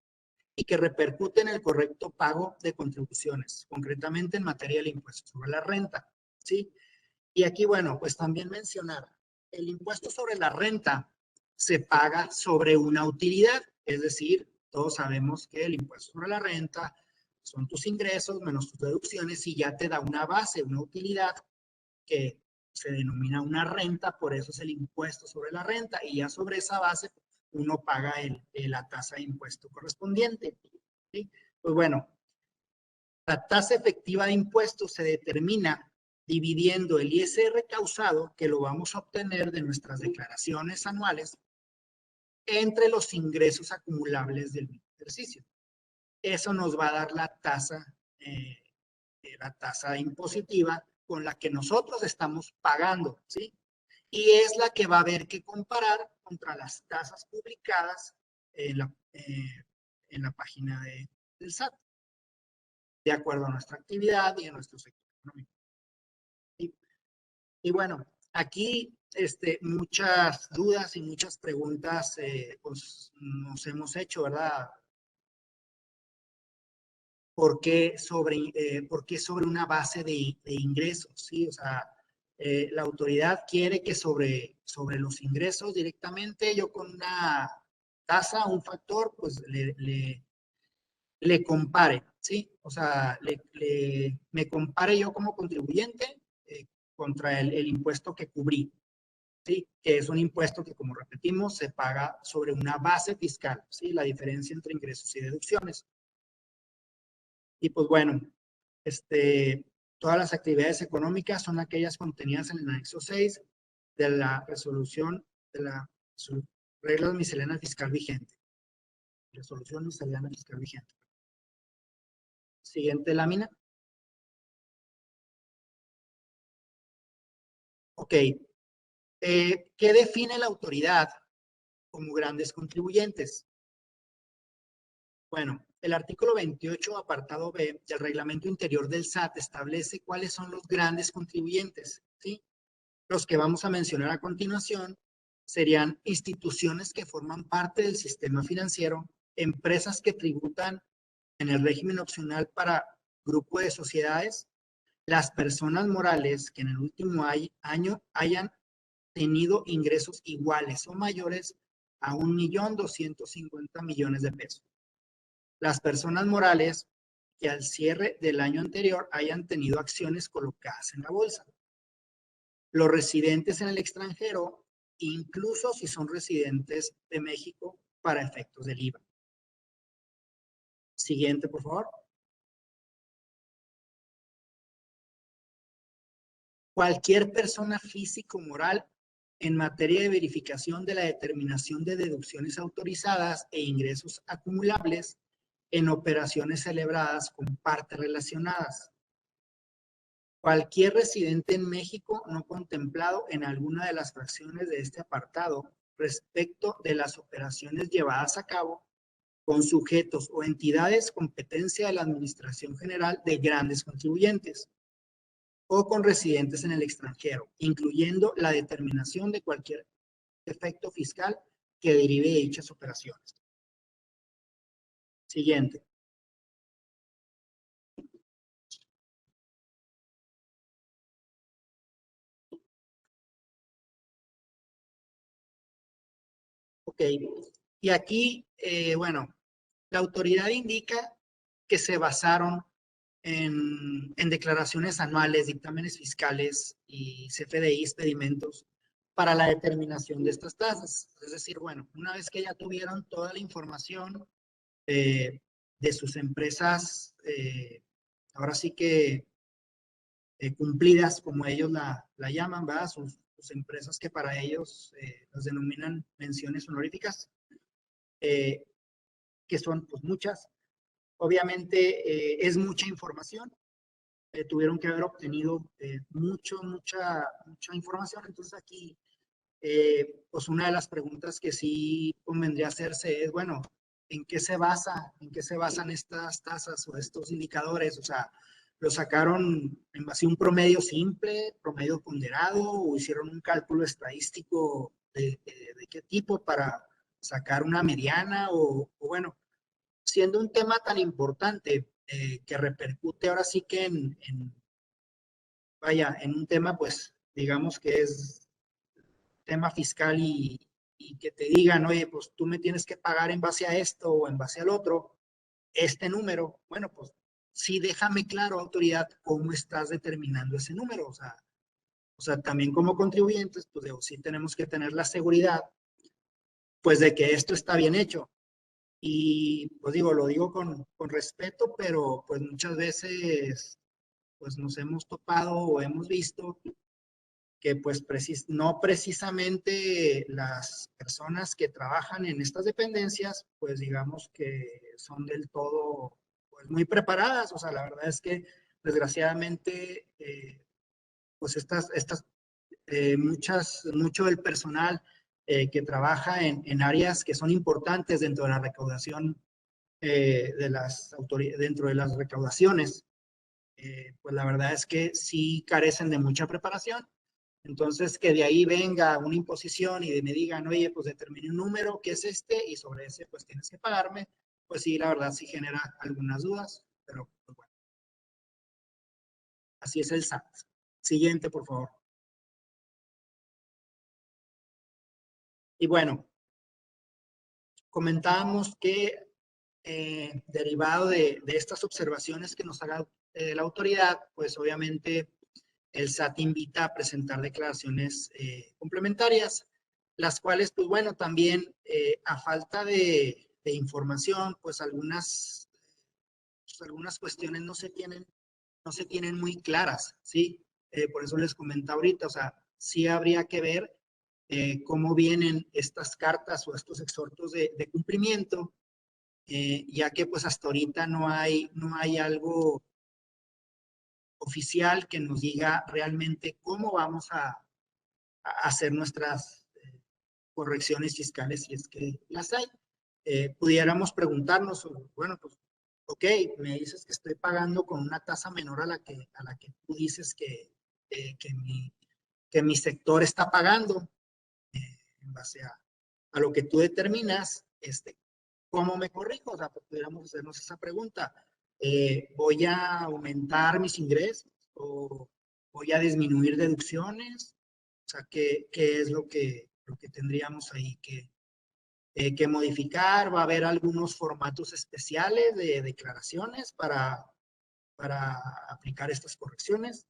y que repercuten en el correcto pago de contribuciones, concretamente en materia del impuesto sobre la renta, ¿sí? Y aquí, bueno, pues también mencionar, el impuesto sobre la renta se paga sobre una utilidad, es decir, todos sabemos que el impuesto sobre la renta son tus ingresos menos tus deducciones y ya te da una base, una utilidad que se denomina una renta, por eso es el impuesto sobre la renta y ya sobre esa base uno paga la tasa de impuesto correspondiente. ¿Sí? Pues bueno, la tasa efectiva de impuestos se determina dividiendo el ISR causado, que lo vamos a obtener de nuestras declaraciones anuales, entre los ingresos acumulables del ejercicio. Eso nos va a dar la tasa impositiva con la que nosotros estamos pagando, ¿sí? Y es la que va a haber que comparar contra las tasas publicadas en la página del SAT, de acuerdo a nuestra actividad y a nuestro sector económico. Y bueno, aquí muchas dudas y muchas preguntas pues, nos hemos hecho, ¿verdad? ¿Por qué sobre una base de ingresos? ¿Sí? O sea, la autoridad quiere que sobre los ingresos directamente yo con una tasa, un factor, pues le compare, ¿sí? O sea, me compare yo como contribuyente contra el impuesto que cubrí, ¿sí? Que es un impuesto que, como repetimos, se paga sobre una base fiscal, ¿sí? La diferencia entre ingresos y deducciones. Y pues bueno, todas las actividades económicas son aquellas contenidas en el anexo 6 de la resolución de la reglas misceláneas fiscal vigente. Resolución miscelánea fiscal vigente. Siguiente lámina. Ok. ¿Qué define la autoridad como grandes contribuyentes? Bueno, el artículo 28, apartado B del reglamento interior del SAT establece cuáles son los grandes contribuyentes, ¿sí? Los que vamos a mencionar a continuación serían instituciones que forman parte del sistema financiero, empresas que tributan en el régimen opcional para grupo de sociedades, las personas morales que en el último año hayan tenido ingresos iguales o mayores a 1.250.000.000 de pesos. Las personas morales que al cierre del año anterior hayan tenido acciones colocadas en la bolsa. Los residentes en el extranjero, incluso si son residentes de México para efectos del IVA. Siguiente, por favor. Cualquier persona física o moral en materia de verificación de la determinación de deducciones autorizadas e ingresos acumulables en operaciones celebradas con partes relacionadas. Cualquier residente en México no contemplado en alguna de las fracciones de este apartado respecto de las operaciones llevadas a cabo con sujetos o entidades competencia de la Administración General de grandes contribuyentes o con residentes en el extranjero, incluyendo la determinación de cualquier efecto fiscal que derive de dichas operaciones. Siguiente. Ok, y aquí, bueno, la autoridad indica que se basaron en declaraciones anuales, dictámenes fiscales y CFDIs, pedimentos, para la determinación de estas tasas. Es decir, bueno, una vez que ya tuvieron toda la información de sus empresas, ahora sí que cumplidas, como ellos la llaman, ¿verdad? Sus empresas que para ellos las denominan menciones honoríficas, que son pues muchas. Obviamente es mucha información, tuvieron que haber obtenido mucha información. Entonces aquí, pues una de las preguntas que sí convendría hacerse es, bueno, ¿en qué se basan estas tasas o estos indicadores? O sea, ¿lo sacaron en base a un promedio simple, promedio ponderado, o hicieron un cálculo estadístico de qué tipo para sacar una mediana? O bueno, siendo un tema tan importante que repercute ahora sí que vaya, en un tema, pues, digamos que es tema fiscal y que te digan, oye, pues tú me tienes que pagar en base a esto o en base al otro, este número, bueno, pues sí, déjame claro, autoridad, cómo estás determinando ese número. O sea, también como contribuyentes, pues digo, sí tenemos que tener la seguridad, pues de que esto está bien hecho. Y pues digo, lo digo con respeto, pero pues muchas veces pues nos hemos topado o hemos visto que pues no precisamente las personas que trabajan en estas dependencias, pues digamos que son del todo pues muy preparadas. O sea, la verdad es que desgraciadamente pues mucho del personal que trabaja en áreas que son importantes dentro de la recaudación dentro de las recaudaciones, pues la verdad es que sí carecen de mucha preparación. Entonces, que de ahí venga una imposición y me digan, oye, pues determine un número que es este y sobre ese pues tienes que pagarme, pues sí, la verdad sí genera algunas dudas, pero pues bueno, así es el SAT. Siguiente, por favor. Y bueno, comentábamos que derivado de estas observaciones que nos haga la autoridad, pues obviamente el SAT invita a presentar declaraciones complementarias, las cuales, pues bueno, también a falta de información, pues algunas cuestiones no se tienen muy claras, ¿sí? Por eso les comentaba ahorita, o sea, sí habría que ver cómo vienen estas cartas o estos exhortos de cumplimiento, ya que pues hasta ahorita no hay algo oficial que nos diga realmente cómo vamos a hacer nuestras correcciones fiscales si es que las hay. Pudiéramos preguntarnos, bueno, pues, ok, me dices que estoy pagando con una tasa menor a la que tú dices que mi sector está pagando, en base a lo que tú determinas, ¿cómo me corrijo? O sea, pues, pudiéramos hacernos esa pregunta. ¿Voy a aumentar mis ingresos o voy a disminuir deducciones? O sea, ¿qué es lo que tendríamos ahí que modificar? Va a haber algunos formatos especiales de declaraciones para aplicar estas correcciones.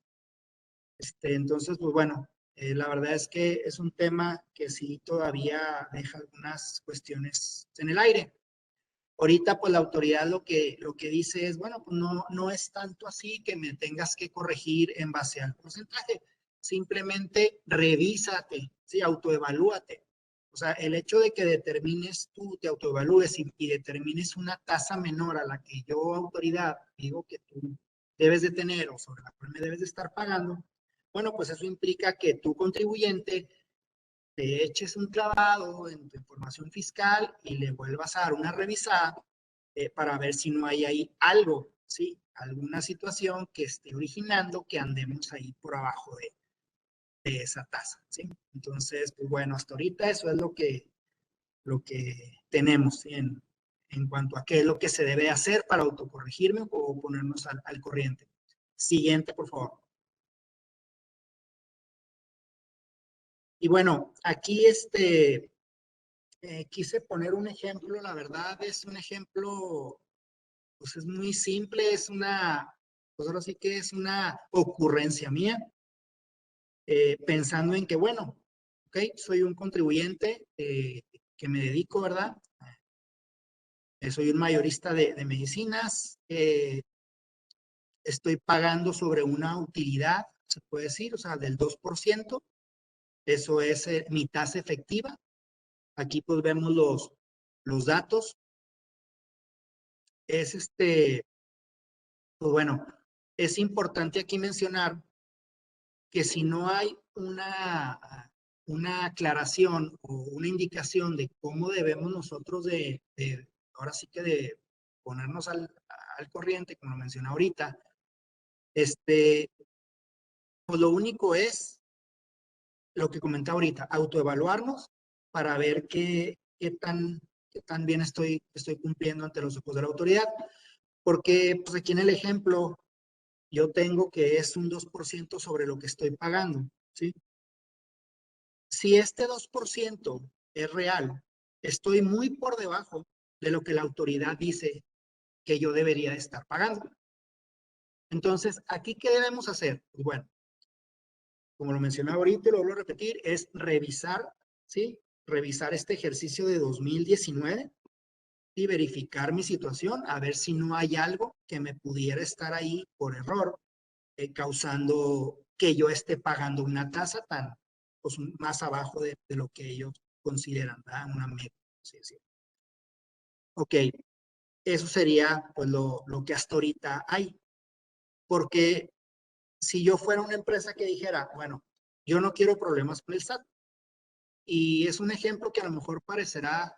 Entonces, pues bueno, la verdad es que es un tema que sí todavía deja algunas cuestiones en el aire. Ahorita, pues la autoridad lo que dice es, bueno, pues no es tanto así que me tengas que corregir en base al porcentaje. Simplemente revísate, ¿sí? Autoevalúate. O sea, el hecho de que determines tú, te autoevalúes y determines una tasa menor a la que yo, autoridad, digo que tú debes de tener o sobre la cual me debes de estar pagando, bueno, pues eso implica que tu contribuyente te eches un clavado en tu información fiscal y le vuelvas a dar una revisada para ver si no hay ahí algo, ¿sí? Alguna situación que esté originando que andemos ahí por abajo de esa tasa, ¿sí? Entonces, pues bueno, hasta ahorita eso es lo que tenemos, ¿sí? En cuanto a qué es lo que se debe hacer para autocorregirme o ponernos al corriente. Siguiente, por favor. Y bueno, aquí quise poner un ejemplo, la verdad es un ejemplo, pues es muy simple, pues ahora sí que es una ocurrencia mía, pensando en que, bueno, ok, soy un contribuyente que me dedico, ¿verdad? Soy un mayorista de medicinas, estoy pagando sobre una utilidad, se puede decir, o sea, del 2%, eso es mi tasa efectiva. Aquí pues vemos los datos. Es pues bueno, es importante aquí mencionar que si no hay una aclaración o una indicación de cómo debemos nosotros ahora sí que de ponernos al corriente, como lo mencioné ahorita, pues lo único es lo que comentaba ahorita, autoevaluarnos para ver qué tan bien estoy cumpliendo ante los ojos de la autoridad. Porque pues aquí en el ejemplo yo tengo que es un 2% sobre lo que estoy pagando, ¿sí? Si este 2% es real, estoy muy por debajo de lo que la autoridad dice que yo debería estar pagando. Entonces, ¿aquí qué debemos hacer? Pues bueno, como lo mencionaba ahorita y lo vuelvo a repetir, es revisar, ¿sí? Revisar este ejercicio de 2019 y verificar mi situación, a ver si no hay algo que me pudiera estar ahí por error, causando que yo esté pagando una tasa tan, pues, más abajo de lo que ellos consideran, ¿verdad? Una media. Sí, sí. Ok, eso sería pues lo que hasta ahorita hay. Porque si yo fuera una empresa que dijera, bueno, yo no quiero problemas con el SAT, y es un ejemplo que a lo mejor parecerá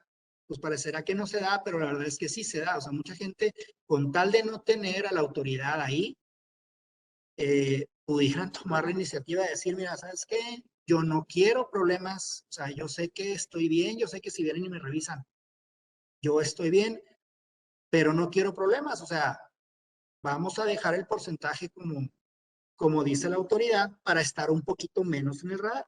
que no se da, pero la verdad es que sí se da. O sea, mucha gente, con tal de no tener a la autoridad ahí, pudieran tomar la iniciativa de decir, mira, ¿sabes qué? Yo no quiero problemas, o sea, yo sé que estoy bien, yo sé que si vienen y me revisan, yo estoy bien, pero no quiero problemas, o sea, vamos a dejar el porcentaje como dice la autoridad para estar un poquito menos en el radar.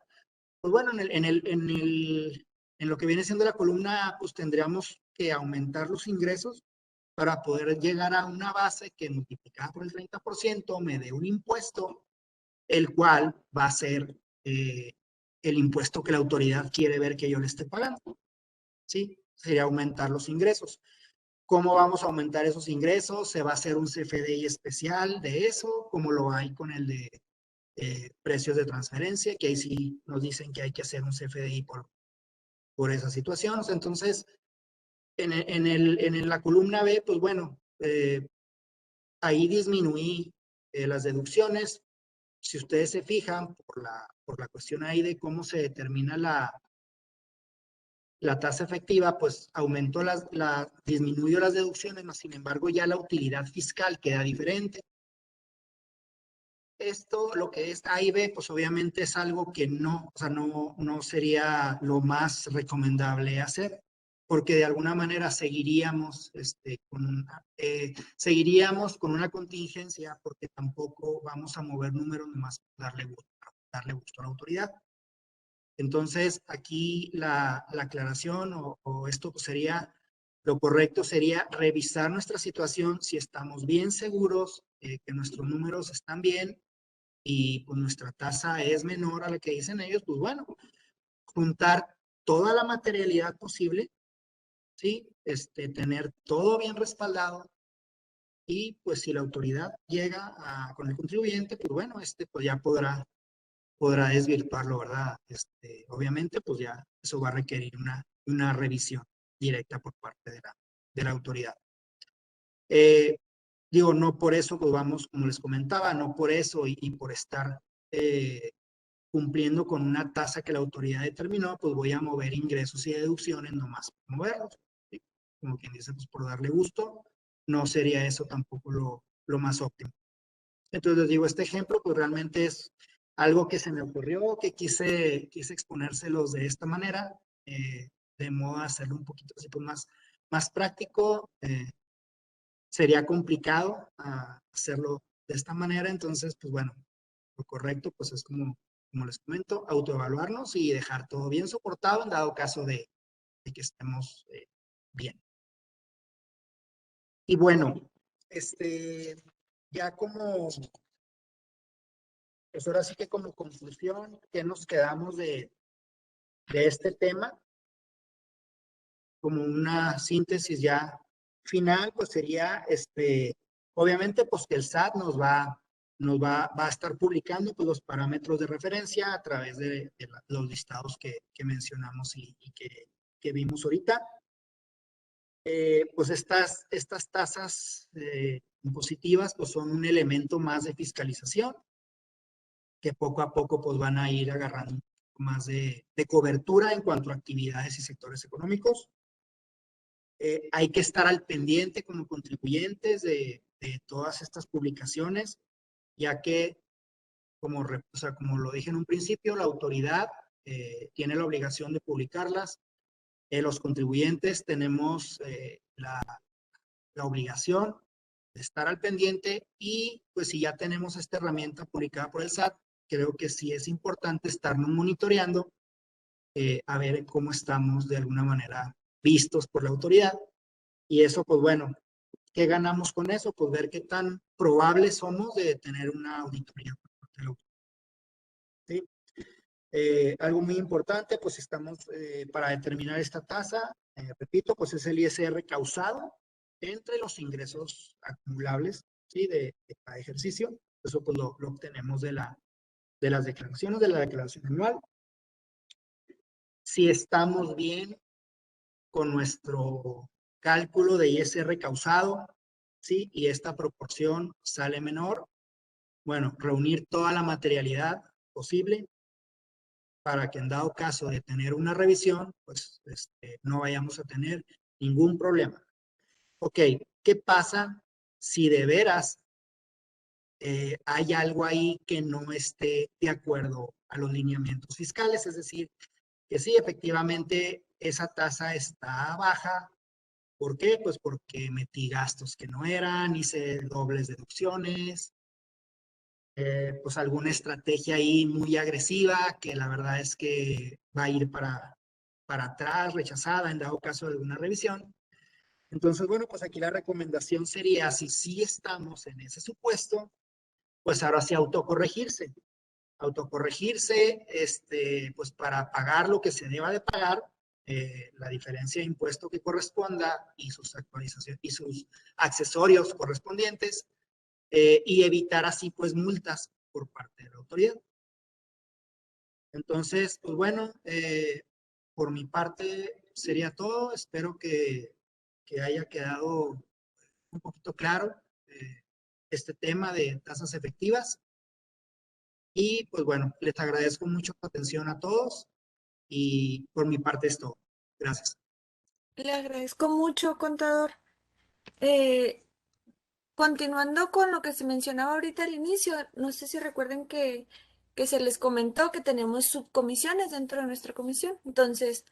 Pues bueno, en lo que viene siendo la columna, pues tendríamos que aumentar los ingresos para poder llegar a una base que multiplicada por el 30% me dé un impuesto, el cual va a ser el impuesto que la autoridad quiere ver que yo le esté pagando. ¿Sí? Sería aumentar los ingresos. ¿Cómo vamos a aumentar esos ingresos? ¿Se va a hacer un CFDI especial de eso, como lo hay con el de precios de transferencia, que ahí sí nos dicen que hay que hacer un CFDI por esa situación. Entonces, en la columna B, pues bueno, ahí disminuí las deducciones. Si ustedes se fijan por la cuestión ahí de cómo se determina la tasa efectiva, pues disminuyó las deducciones, más sin embargo ya la utilidad fiscal queda diferente. Esto, lo que es A y B, pues obviamente es algo que no sería lo más recomendable hacer, porque de alguna manera seguiríamos con una contingencia, porque tampoco vamos a mover números nomás para darle gusto a la autoridad. Entonces, aquí la aclaración o esto pues lo correcto sería revisar nuestra situación, si estamos bien seguros que nuestros números están bien y pues nuestra tasa es menor a la que dicen ellos, pues bueno, juntar toda la materialidad posible, ¿sí? Tener todo bien respaldado y pues si la autoridad llega con el contribuyente, pues bueno, pues ya podrá desvirtuarlo, ¿verdad? Obviamente, pues ya eso va a requerir una revisión directa por parte de la autoridad. Digo, no por eso, pues vamos, como les comentaba, no por eso y por estar cumpliendo con una tasa que la autoridad determinó, pues voy a mover ingresos y deducciones nomás por moverlos, ¿sí? Como quien dice, pues por darle gusto, no sería eso tampoco lo más óptimo. Entonces les digo, este ejemplo pues realmente es algo que se me ocurrió, que quise exponérselos de esta manera, de modo a hacerlo un poquito así pues más práctico. Sería complicado hacerlo de esta manera, entonces pues bueno, lo correcto pues es como les comento, autoevaluarnos y dejar todo bien soportado en dado caso de que estemos bien. Y bueno, ya como, pues ahora sí que como conclusión, ¿qué nos quedamos de este tema? Como una síntesis ya final, pues sería, obviamente, pues que el SAT nos va a estar publicando pues, los parámetros de referencia a través de los listados que mencionamos y que vimos ahorita. Pues estas tasas impositivas pues son un elemento más de fiscalización que poco a poco pues van a ir agarrando más de cobertura en cuanto a actividades y sectores económicos. Hay que estar al pendiente como contribuyentes de todas estas publicaciones, ya que, como lo dije en un principio, la autoridad tiene la obligación de publicarlas. Los contribuyentes tenemos la obligación de estar al pendiente y pues si ya tenemos esta herramienta publicada por el SAT, creo que sí es importante estarnos monitoreando a ver cómo estamos de alguna manera vistos por la autoridad. Y eso, pues bueno, ¿qué ganamos con eso? Pues ver qué tan probables somos de tener una auditoría por parte de la autoridad. ¿Sí? Algo muy importante, pues estamos para determinar esta tasa, repito, pues es el ISR causado entre los ingresos acumulables, ¿sí? de cada ejercicio. Eso pues lo obtenemos de las declaraciones, de la declaración anual. Si estamos bien con nuestro cálculo de ISR causado, ¿sí? Y esta proporción sale menor, bueno, reunir toda la materialidad posible para que en dado caso de tener una revisión, pues no vayamos a tener ningún problema. Ok, ¿qué pasa si de veras hay algo ahí que no esté de acuerdo a los lineamientos fiscales? Es decir, que sí, efectivamente, esa tasa está baja. ¿Por qué? Pues porque metí gastos que no eran, hice dobles deducciones, pues alguna estrategia ahí muy agresiva que la verdad es que va a ir para atrás, rechazada en dado caso de alguna revisión. Entonces, bueno, pues aquí la recomendación sería, si sí estamos en ese supuesto, pues ahora sí autocorregirse. Autocorregirse, pues para pagar lo que se deba de pagar, la diferencia de impuesto que corresponda y sus actualizaciones y sus accesorios correspondientes, y evitar así pues multas por parte de la autoridad. Entonces, pues bueno, por mi parte sería todo. Espero que haya quedado un poquito claro este tema de tasas efectivas. Y pues bueno, les agradezco mucho la atención a todos y por mi parte es todo. Gracias. Le agradezco mucho, contador. Eh, Continuando con lo que se mencionaba ahorita al inicio, no sé si recuerden que se les comentó que tenemos subcomisiones dentro de nuestra comisión. Entonces,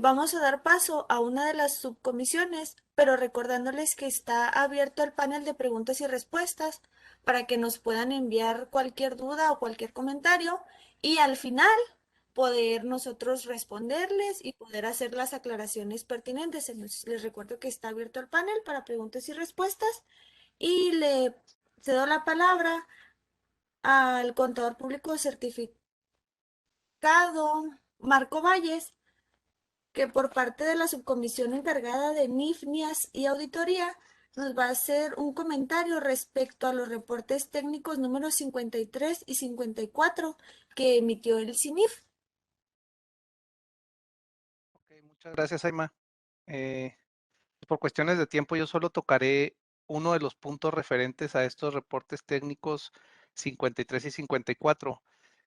vamos a dar paso a una de las subcomisiones, pero recordándoles que está abierto el panel de preguntas y respuestas para que nos puedan enviar cualquier duda o cualquier comentario y al final poder nosotros responderles y poder hacer las aclaraciones pertinentes. Entonces, les recuerdo que está abierto el panel para preguntas y respuestas. Y le cedo la palabra al contador público certificado Marco Valles, que por parte de la subcomisión encargada de NIF, NIAS y auditoría nos va a hacer un comentario respecto a los reportes técnicos números 53 y 54 que emitió el CINIF. Ok, muchas gracias, Aima. Por cuestiones de tiempo, yo solo tocaré uno de los puntos referentes a estos reportes técnicos 53 y 54,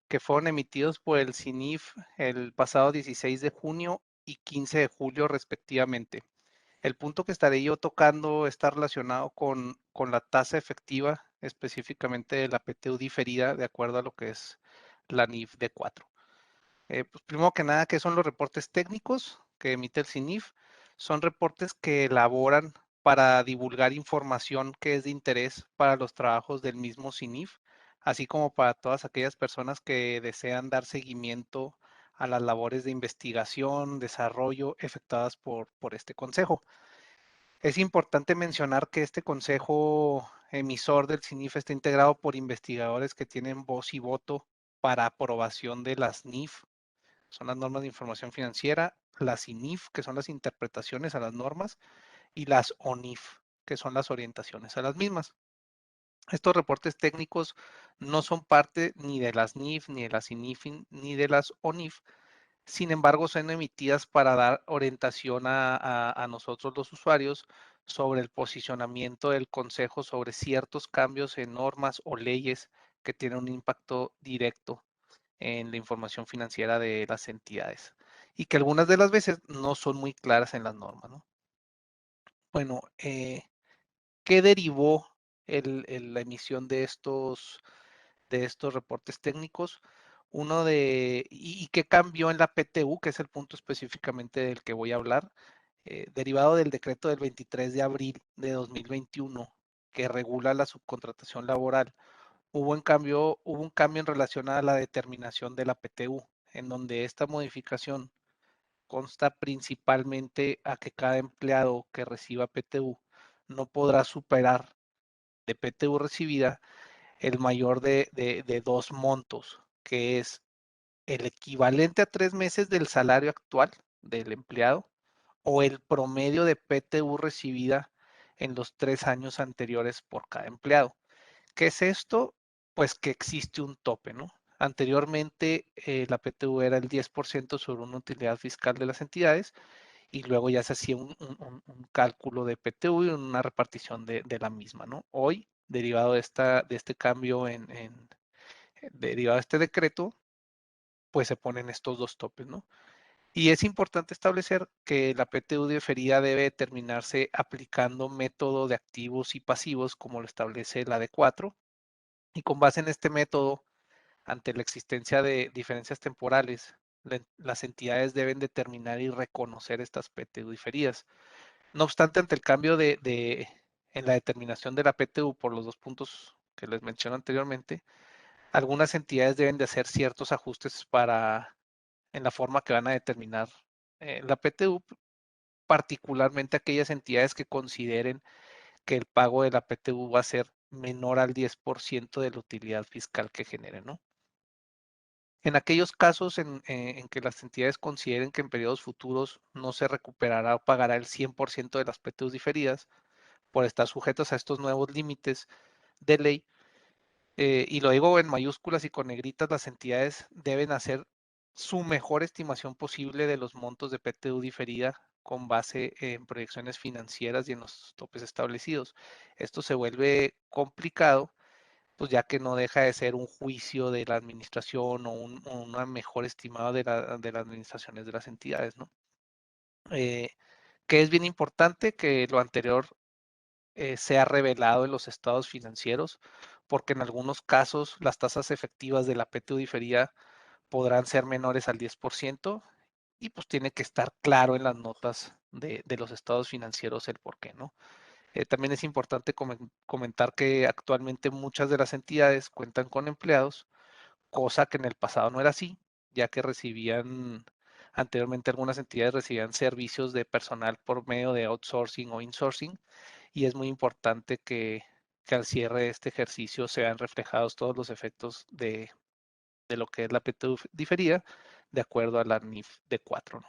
que fueron emitidos por el CINIF el pasado 16 de junio y 15 de julio respectivamente. El punto que estaré yo tocando está relacionado con la tasa efectiva, específicamente de la PTU diferida, de acuerdo a lo que es la NIF D4. Pues primero que nada, ¿qué son los reportes técnicos que emite el CINIF? Son reportes que elaboran para divulgar información que es de interés para los trabajos del mismo CINIF, así como para todas aquellas personas que desean dar seguimiento a las labores de investigación, desarrollo efectuadas por este consejo. Es importante mencionar que este consejo emisor del CINIF está integrado por investigadores que tienen voz y voto para aprobación de las NIF, son las normas de información financiera, las INIF, que son las interpretaciones a las normas, y las ONIF, que son las orientaciones a las mismas. Estos reportes técnicos no son parte ni de las NIF, ni de las INIF, ni de las ONIF. Sin embargo, son emitidas para dar orientación a nosotros los usuarios sobre el posicionamiento del Consejo sobre ciertos cambios en normas o leyes que tienen un impacto directo en la información financiera de las entidades y que algunas de las veces no son muy claras en las normas, ¿no? Bueno, ¿qué derivó la emisión de estos reportes técnicos? ¿Y qué cambió en la PTU, que es el punto específicamente del que voy a hablar? Derivado del decreto del 23 de abril de 2021 que regula la subcontratación laboral, hubo un cambio en relación a la determinación de la PTU, en donde esta modificación consta principalmente a que cada empleado que reciba PTU no podrá superar de PTU recibida el mayor de dos montos, que es el equivalente a 3 meses del salario actual del empleado o el promedio de PTU recibida en los 3 años anteriores por cada empleado. ¿Qué es esto? Pues que existe un tope, ¿no? Anteriormente la PTU era el 10% sobre una utilidad fiscal de las entidades y luego ya se hacía un cálculo de PTU y una repartición de la misma, ¿no? Hoy, derivado de este cambio derivado de este decreto, pues se ponen estos dos topes, ¿no? Y es importante establecer que la PTU diferida debe determinarse aplicando método de activos y pasivos como lo establece la D4, y con base en este método, ante la existencia de diferencias temporales, las entidades deben determinar y reconocer estas PTU diferidas. No obstante, ante el cambio en la determinación de la PTU por los dos puntos que les mencioné anteriormente, algunas entidades deben de hacer ciertos ajustes en la forma que van a determinar la PTU, particularmente aquellas entidades que consideren que el pago de la PTU va a ser menor al 10% de la utilidad fiscal que genere, ¿no? En aquellos casos en que las entidades consideren que en periodos futuros no se recuperará o pagará el 100% de las PTUs diferidas por estar sujetos a estos nuevos límites de ley, y lo digo en mayúsculas y con negritas, las entidades deben hacer su mejor estimación posible de los montos de PTU diferida con base en proyecciones financieras y en los topes establecidos. Esto se vuelve complicado, pues ya que no deja de ser un juicio de la administración o una mejor estimada de las administraciones de las entidades, ¿no? Que es bien importante que lo anterior sea revelado en los estados financieros, porque en algunos casos las tasas efectivas de la PTU diferida podrán ser menores al 10% y pues tiene que estar claro en las notas de los estados financieros el por qué, ¿no? También es importante comentar que actualmente muchas de las entidades cuentan con empleados, cosa que en el pasado no era así, ya que anteriormente algunas entidades recibían servicios de personal por medio de outsourcing o insourcing, y es muy importante que al cierre de este ejercicio sean reflejados todos los efectos de lo que es la PTU diferida de acuerdo a la NIF de 4, ¿no?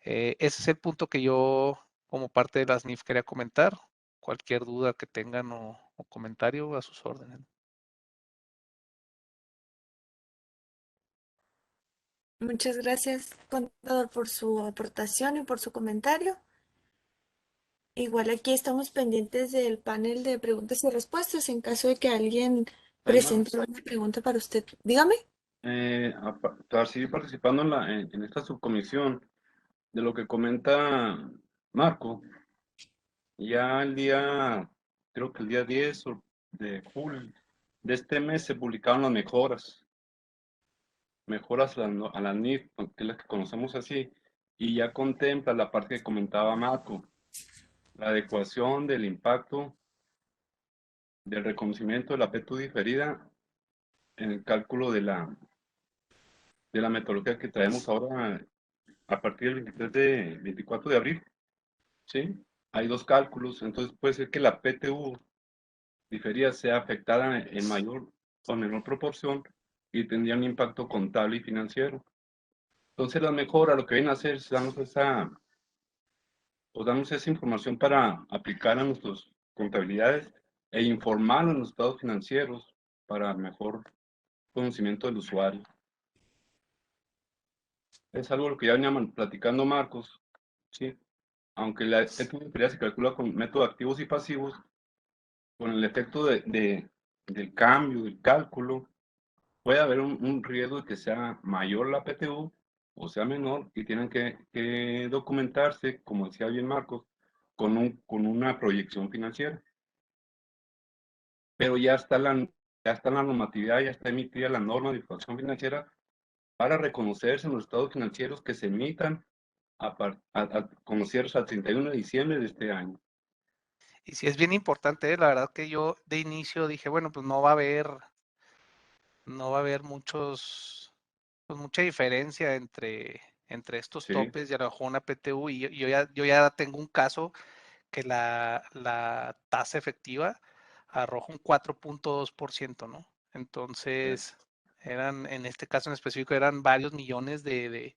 Ese es el punto que yo, como parte de las NIF, quería comentar. Cualquier duda que tengan o comentario, a sus órdenes. Muchas gracias, contador, por su aportación y por su comentario. Igual aquí estamos pendientes del panel de preguntas y respuestas en caso de que alguien Además, presente una pregunta para usted. Dígame. para seguir participando en esta subcomisión de lo que comenta Marco, ya creo que el día 10 de julio de este mes se publicaron las mejoras a la NIF, que es la que conocemos así, y ya contempla la parte que comentaba Marco, la adecuación del impacto del reconocimiento de la PTU diferida en el cálculo de la metodología que traemos ahora a partir del 24 de abril, ¿sí? Hay dos cálculos, entonces puede ser que la PTU diferida sea afectada en mayor o menor proporción y tendría un impacto contable y financiero. Entonces las mejoras lo que vienen a hacer es darnos esa información para aplicar a nuestras contabilidades e informar a los estados financieros para mejor conocimiento del usuario. Es algo lo que ya venía platicando Marcos, ¿sí? Aunque la PTU diferida se calcula con métodos activos y pasivos, con el efecto del cambio, del cálculo, puede haber un riesgo de que sea mayor la PTU o sea menor y tienen que documentarse, como decía bien Marcos, con una proyección financiera. Pero ya está la normatividad, ya está emitida la norma de información financiera para reconocerse en los estados financieros que se emitan con los cierres al 31 de diciembre de este año. Y sí es bien importante, la verdad que yo de inicio dije, bueno, pues no va a haber mucha diferencia entre estos Sí, topes y a lo mejor una PTU, y yo ya tengo un caso que la tasa efectiva arroja un 4.2%, ¿no? Entonces, en este caso en específico, eran varios millones de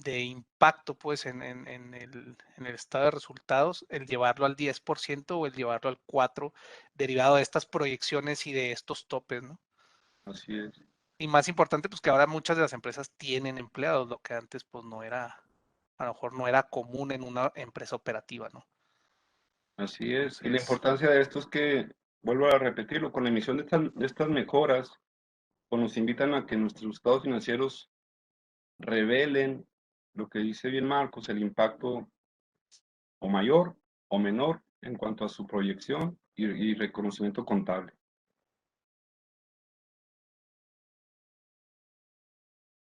impacto, pues, en el estado de resultados, el llevarlo al 10% o el llevarlo al 4%, derivado de estas proyecciones y de estos topes, ¿no? así es. Y más importante, pues que ahora muchas de las empresas tienen empleados, lo que antes, pues, a lo mejor no era común en una empresa operativa, ¿no? Así es. Y la Entonces, importancia de esto es que, vuelvo a repetirlo, con la emisión de estas mejoras, pues nos invitan a que nuestros estados financieros revelen lo que dice bien Marcos, el impacto o mayor o menor en cuanto a su proyección y reconocimiento contable.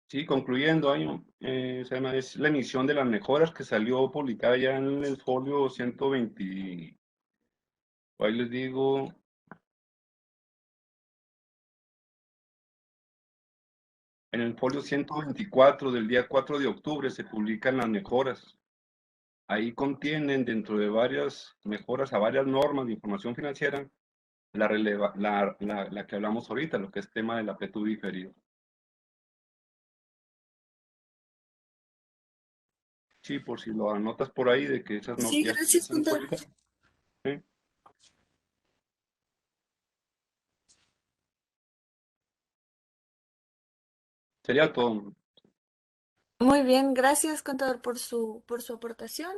Sí, concluyendo, es la emisión de las mejoras que salió publicada ya en el folio 120, ahí les digo, en el folio 124 del día 4 de octubre se publican las mejoras. Ahí contienen, dentro de varias mejoras a varias normas de información financiera, la que hablamos ahorita, lo que es tema de la PTU diferido. Sí, por si lo anotas por ahí, de que esas no, Sí, ya gracias, están contador. publicadas. ¿Sí? Sería todo. Muy bien, gracias, contador, por su aportación.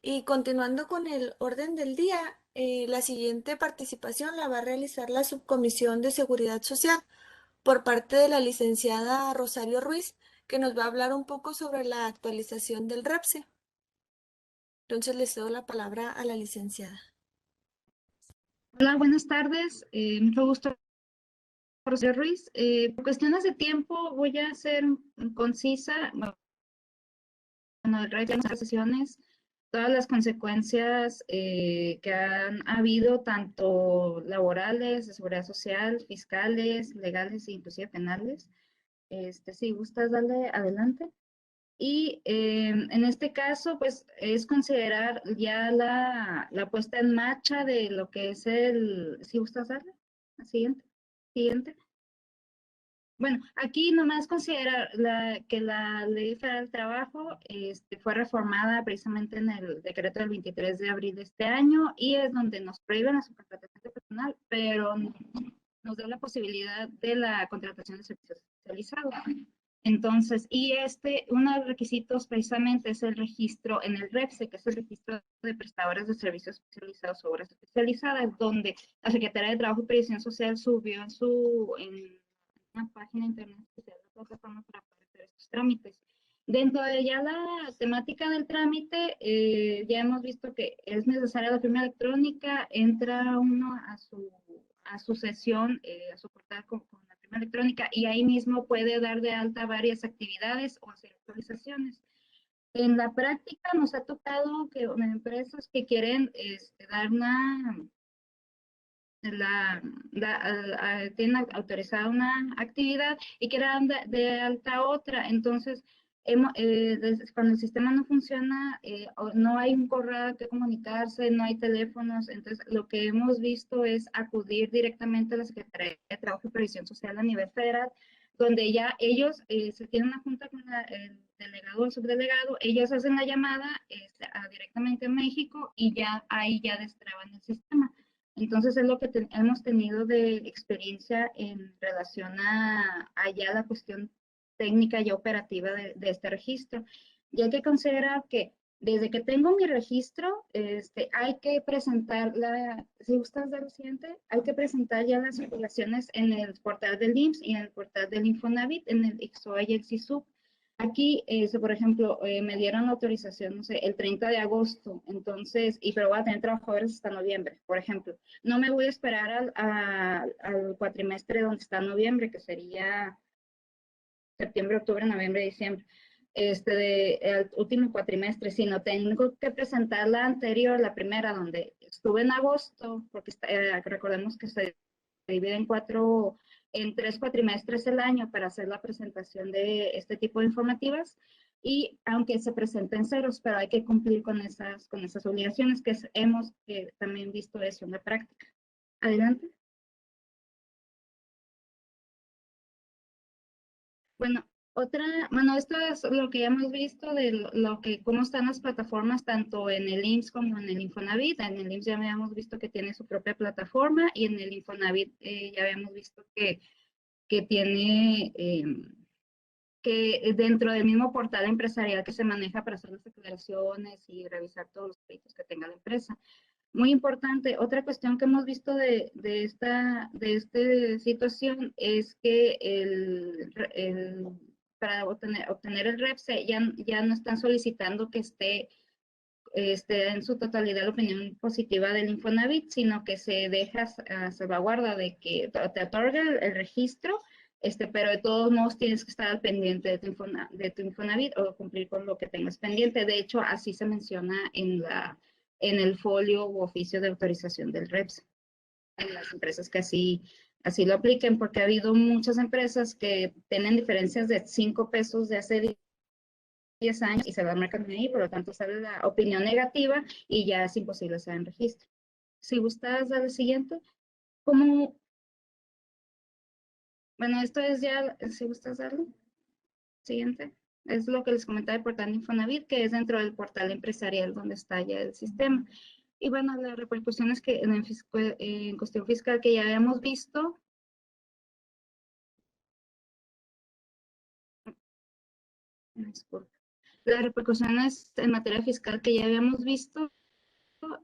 Y continuando con el orden del día, la siguiente participación la va a realizar la Subcomisión de Seguridad Social por parte de la licenciada Rosario Ruiz, que nos va a hablar un poco sobre la actualización del REPSE. Entonces le cedo la palabra a la licenciada. Hola, buenas tardes. Mucho gusto, Rosario Ruiz. Por cuestiones de tiempo voy a ser concisa. Bueno, el resto de nuestras sesiones, todas las consecuencias que han habido, tanto laborales, de seguridad social, fiscales, legales e inclusive penales. Si gustas, darle adelante. Y en este caso, pues es considerar ya la puesta en marcha de lo que es si gustas darle, siguiente. Bueno, aquí nomás considerar que la Ley Federal del Trabajo fue reformada precisamente en el decreto del 23 de abril de este año y es donde nos prohíben la subcontratación de personal, pero nos da la posibilidad de la contratación de servicios especializados. Entonces, uno de los requisitos precisamente es el registro en el REPSE, que es el registro de prestadores de servicios especializados o obras especializadas, donde la Secretaría de Trabajo y Previsión Social subió en una página internet especial de plataforma para poder hacer estos trámites. Dentro de ya la temática del trámite, ya hemos visto que es necesaria la firma electrónica, entra uno a su sesión, a su portal con la firma electrónica y ahí mismo puede dar de alta varias actividades o hacer actualizaciones. En la práctica nos ha tocado que empresas que quieren dar tienen autorizada una actividad y quieren dar de alta otra, entonces cuando el sistema no funciona, no hay un correo que comunicarse, no hay teléfonos, entonces lo que hemos visto es acudir directamente a la Secretaría de Trabajo y Previsión Social a nivel federal, donde ya ellos se tienen una junta con el delegado o el subdelegado, ellos hacen la llamada directamente a México y ya ahí ya destraban el sistema. Entonces es lo que hemos tenido de experiencia en relación a ya la cuestión técnica y operativa de este registro. Y hay que considerar que desde que tengo mi registro, hay que presentar si gustas dar lo siguiente, hay que presentar ya las circulaciones en el portal del IMSS y en el portal del Infonavit, en el IXOA y el SISUB. Aquí, por ejemplo, me dieron autorización, no sé, el 30 de agosto, entonces, pero voy a tener trabajadores hasta noviembre, por ejemplo. No me voy a esperar al cuatrimestre donde está noviembre, que sería septiembre, octubre, noviembre, diciembre, el último cuatrimestre, sino tengo que presentar la anterior, la primera, donde estuve en agosto, porque recordemos que se divide en 3 cuatrimestres el año para hacer la presentación de este tipo de informativas, y aunque se presenten ceros, pero hay que cumplir con esas obligaciones que hemos también visto eso en la práctica. Adelante. Bueno, esto es lo que ya hemos visto de cómo están las plataformas tanto en el IMSS como en el Infonavit. En el IMSS ya habíamos visto que tiene su propia plataforma y en el Infonavit ya habíamos visto que tiene, que dentro del mismo portal empresarial que se maneja para hacer las declaraciones y revisar todos los créditos que tenga la empresa. Muy importante, otra cuestión que hemos visto de esta situación es que para obtener el REPSE ya no están solicitando que esté en su totalidad la opinión positiva del Infonavit, sino que se deja a salvaguarda de que te otorga el registro, pero de todos modos tienes que estar al pendiente de tu Infonavit o cumplir con lo que tengas pendiente. De hecho, así se menciona en el folio u oficio de autorización del REPS. En las empresas que así lo apliquen, porque ha habido muchas empresas que tienen diferencias de 5 pesos de hace 10 años y se la marcan ahí, por lo tanto sale la opinión negativa y ya es imposible hacer en registro. Si gustas dar el siguiente, bueno, esto es ya, si gustas darlo, siguiente, es lo que les comentaba del portal Infonavit, que es dentro del portal empresarial donde está ya el sistema. Y bueno, las repercusiones que en cuestión fiscal que ya habíamos visto, Disculpe. Las repercusiones en materia fiscal que ya habíamos visto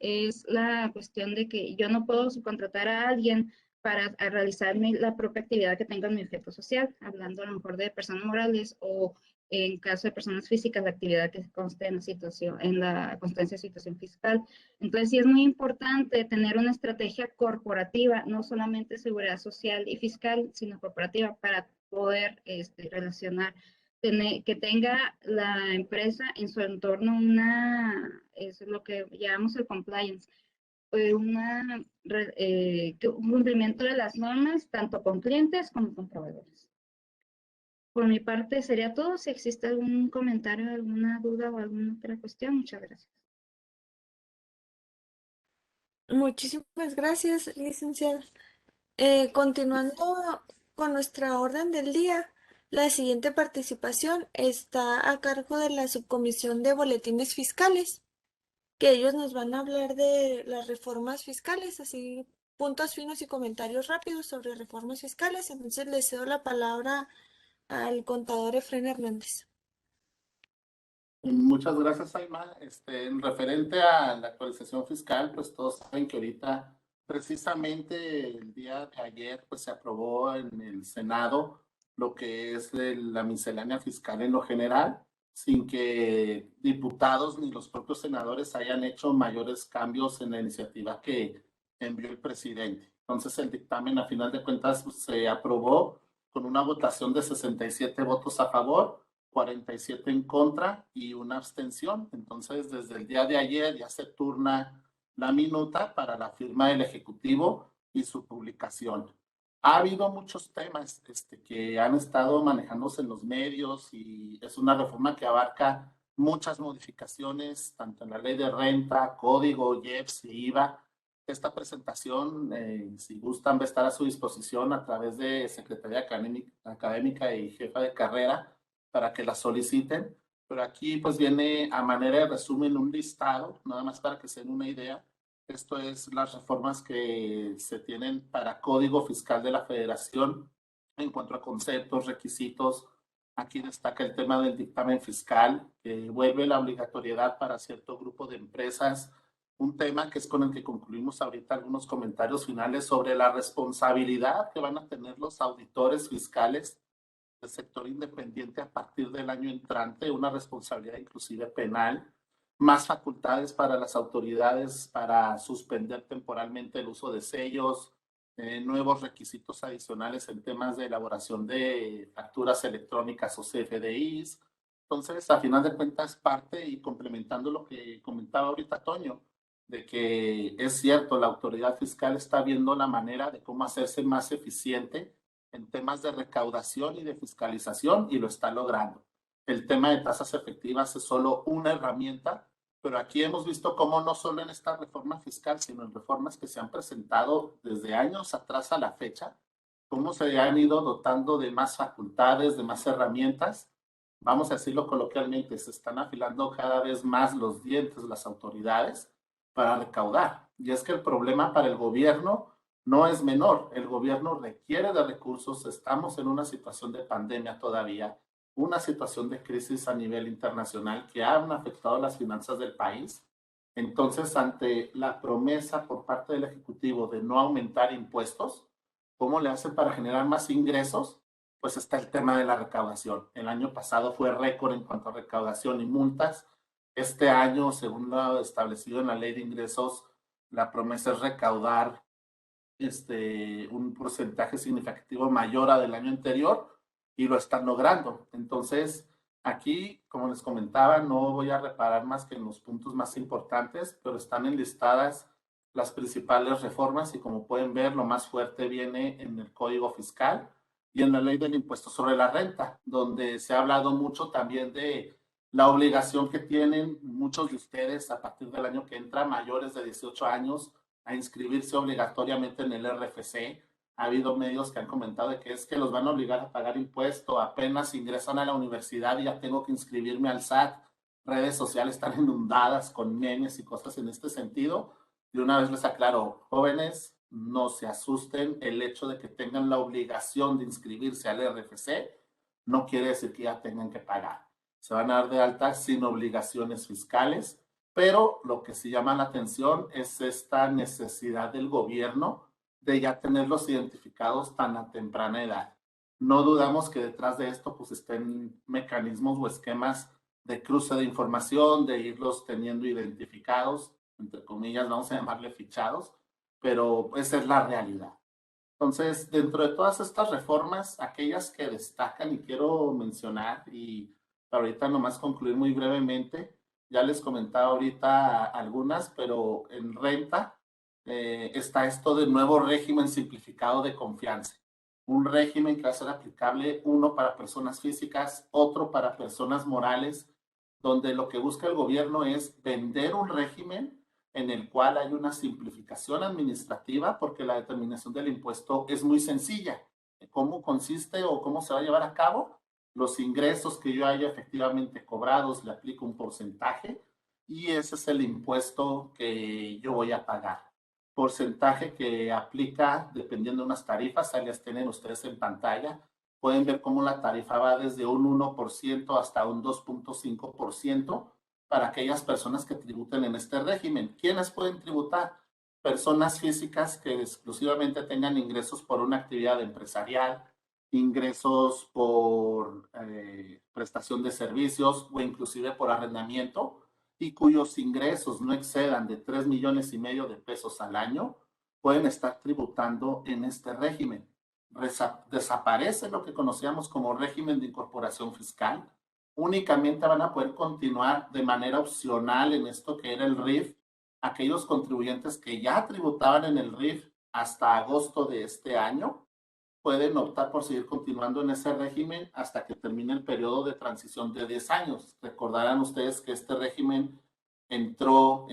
es la cuestión de que yo no puedo subcontratar a alguien para realizar la propia actividad que tenga en mi objeto social, hablando a lo mejor de personas morales o en caso de personas físicas, la actividad que conste en la constancia de situación fiscal. Entonces, sí es muy importante tener una estrategia corporativa, no solamente seguridad social y fiscal, sino corporativa, para poder relacionar que tenga la empresa en su entorno es lo que llamamos el compliance, un cumplimiento de las normas, tanto con clientes como con proveedores. Por mi parte sería todo. Si existe algún comentario, alguna duda o alguna otra cuestión, muchas gracias. Muchísimas gracias, licenciada. Continuando con nuestra orden del día, la siguiente participación está a cargo de la subcomisión de boletines fiscales, que ellos nos van a hablar de las reformas fiscales, así puntos finos y comentarios rápidos sobre reformas fiscales. Entonces le cedo la palabra al contador Efraín Hernández. Muchas gracias, Aima. En referente a la actualización fiscal, pues todos saben que ahorita, precisamente el día de ayer, pues se aprobó en el Senado lo que es la miscelánea fiscal en lo general, sin que diputados ni los propios senadores hayan hecho mayores cambios en la iniciativa que envió el presidente. Entonces, el dictamen, a final de cuentas, pues, se aprobó con una votación de 67 votos a favor, 47 en contra y una abstención. Entonces, desde el día de ayer ya se turna la minuta para la firma del Ejecutivo y su publicación. Ha habido muchos temas que han estado manejándose en los medios y es una reforma que abarca muchas modificaciones, tanto en la ley de renta, código, IEPS y IVA. Esta presentación, si gustan, va a estar a su disposición a través de Secretaría Académica y Jefa de Carrera para que la soliciten, pero aquí pues viene a manera de resumen un listado, nada más para que se den una idea. Esto es las reformas que se tienen para Código Fiscal de la Federación en cuanto a conceptos, requisitos. Aquí destaca el tema del dictamen fiscal, que vuelve la obligatoriedad para cierto grupo de empresas, un tema que es con el que concluimos ahorita algunos comentarios finales sobre la responsabilidad que van a tener los auditores fiscales del sector independiente a partir del año entrante, una responsabilidad inclusive penal, más facultades para las autoridades para suspender temporalmente el uso de sellos, nuevos requisitos adicionales en temas de elaboración de facturas electrónicas o CFDIs. Entonces, a final de cuentas, parte y complementando lo que comentaba ahorita Toño, de que es cierto, la autoridad fiscal está viendo la manera de cómo hacerse más eficiente en temas de recaudación y de fiscalización y lo está logrando. El tema de tasas efectivas es solo una herramienta, pero aquí hemos visto cómo no solo en esta reforma fiscal, sino en reformas que se han presentado desde años atrás a la fecha, cómo se han ido dotando de más facultades, de más herramientas. Vamos a decirlo coloquialmente, se están afilando cada vez más los dientes las autoridades para recaudar. Y es que el problema para el gobierno no es menor. El gobierno requiere de recursos. Estamos en una situación de pandemia todavía, una situación de crisis a nivel internacional que han afectado las finanzas del país. Entonces, ante la promesa por parte del Ejecutivo de no aumentar impuestos, ¿cómo le hacen para generar más ingresos? Pues está el tema de la recaudación. El año pasado fue récord en cuanto a recaudación y multas. Este año, según lo establecido en la Ley de Ingresos, la promesa es recaudar un porcentaje significativo mayor a del año anterior y lo están logrando. Entonces, aquí, como les comentaba, no voy a reparar más que en los puntos más importantes, pero están enlistadas las principales reformas y como pueden ver, lo más fuerte viene en el Código Fiscal y en la Ley del Impuesto sobre la Renta, donde se ha hablado mucho también de la obligación que tienen muchos de ustedes a partir del año que entra, mayores de 18 años, a inscribirse obligatoriamente en el RFC. Ha habido medios que han comentado de que es que los van a obligar a pagar impuesto, apenas ingresan a la universidad y ya tengo que inscribirme al SAT. Redes sociales están inundadas con memes y cosas en este sentido. Y una vez les aclaro, jóvenes, no se asusten, el hecho de que tengan la obligación de inscribirse al RFC no quiere decir que ya tengan que pagar. se van a dar de alta sin obligaciones fiscales, pero lo que sí llama la atención es esta necesidad del gobierno de ya tenerlos identificados tan a temprana edad. No dudamos que detrás de esto pues estén mecanismos o esquemas de cruce de información, de irlos teniendo identificados, entre comillas, vamos a llamarle fichados, pero esa es la realidad. Entonces, dentro de todas estas reformas, aquellas que destacan y quiero mencionar, y ahorita nomás concluir muy brevemente, ya les comentaba ahorita algunas, pero en renta está esto del nuevo régimen simplificado de confianza. Un régimen que va a ser aplicable, uno para personas físicas, otro para personas morales, donde lo que busca el gobierno es vender un régimen en el cual hay una simplificación administrativa, porque la determinación del impuesto es muy sencilla. ¿Cómo consiste o cómo se va a llevar a cabo? Los ingresos que yo haya efectivamente cobrados, le aplico un porcentaje y ese es el impuesto que yo voy a pagar. Porcentaje que aplica dependiendo de unas tarifas, ahí las tienen ustedes en pantalla. Pueden ver cómo la tarifa va desde un 1% hasta un 2.5% para aquellas personas que tributen en este régimen. ¿Quiénes pueden tributar? Personas físicas que exclusivamente tengan ingresos por una actividad empresarial, ingresos por prestación de servicios o inclusive por arrendamiento, y cuyos ingresos no excedan de 3,5 millones de pesos al año, pueden estar tributando en este régimen. Desaparece lo que conocíamos como régimen de incorporación fiscal. Únicamente van a poder continuar de manera opcional en esto que era el RIF, aquellos contribuyentes que ya tributaban en el RIF hasta agosto de este año, pueden optar por seguir continuando en ese régimen hasta que termine el periodo de transición de 10 años. Recordarán ustedes que este régimen entró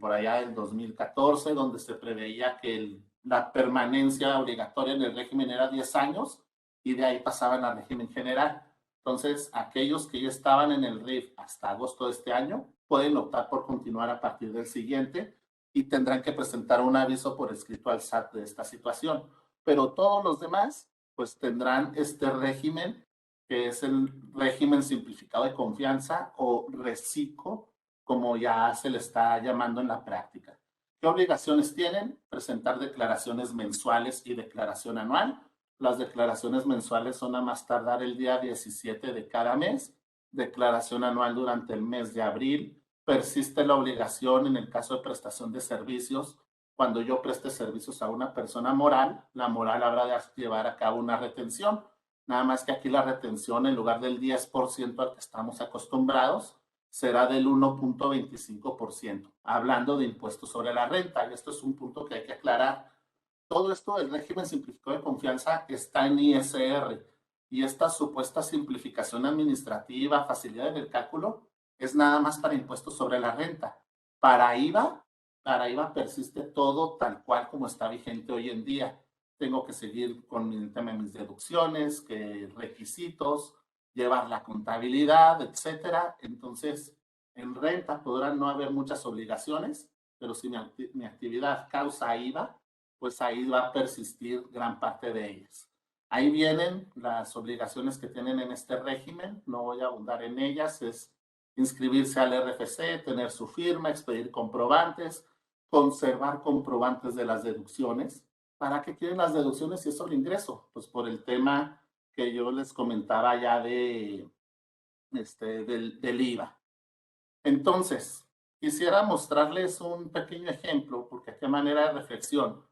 por allá en 2014, donde se preveía que la permanencia obligatoria en el régimen era 10 años y de ahí pasaban al régimen general. Entonces, aquellos que ya estaban en el RIF hasta agosto de este año pueden optar por continuar a partir del siguiente y tendrán que presentar un aviso por escrito al SAT de esta situación. Pero todos los demás, pues tendrán este régimen, que es el régimen simplificado de confianza o RECICO, como ya se le está llamando en la práctica. ¿Qué obligaciones tienen? Presentar declaraciones mensuales y declaración anual. Las declaraciones mensuales son a más tardar el día 17 de cada mes. Declaración anual durante el mes de abril. Persiste la obligación en el caso de prestación de servicios. Cuando yo preste servicios a una persona moral, la moral habrá de llevar a cabo una retención. Nada más que aquí la retención, en lugar del 10% al que estamos acostumbrados, será del 1.25%, hablando de impuestos sobre la renta. Y esto es un punto que hay que aclarar. Todo esto del régimen simplificado de confianza está en ISR y esta supuesta simplificación administrativa, facilidad en el cálculo, es nada más para impuestos sobre la renta. Para IVA persiste todo tal cual como está vigente hoy en día. Tengo que seguir con el tema de mis deducciones, que requisitos, llevar la contabilidad, etcétera. Entonces, en renta podrán no haber muchas obligaciones, pero si mi actividad causa IVA, pues ahí va a persistir gran parte de ellas. Ahí vienen las obligaciones que tienen en este régimen, no voy a abundar en ellas, es inscribirse al RFC, tener su firma, expedir comprobantes, conservar comprobantes de las deducciones. ¿Para qué quieren las deducciones si es solo ingreso? Pues por el tema que yo les comentaba ya del IVA. Entonces, quisiera mostrarles un pequeño ejemplo, porque a qué manera de reflexión,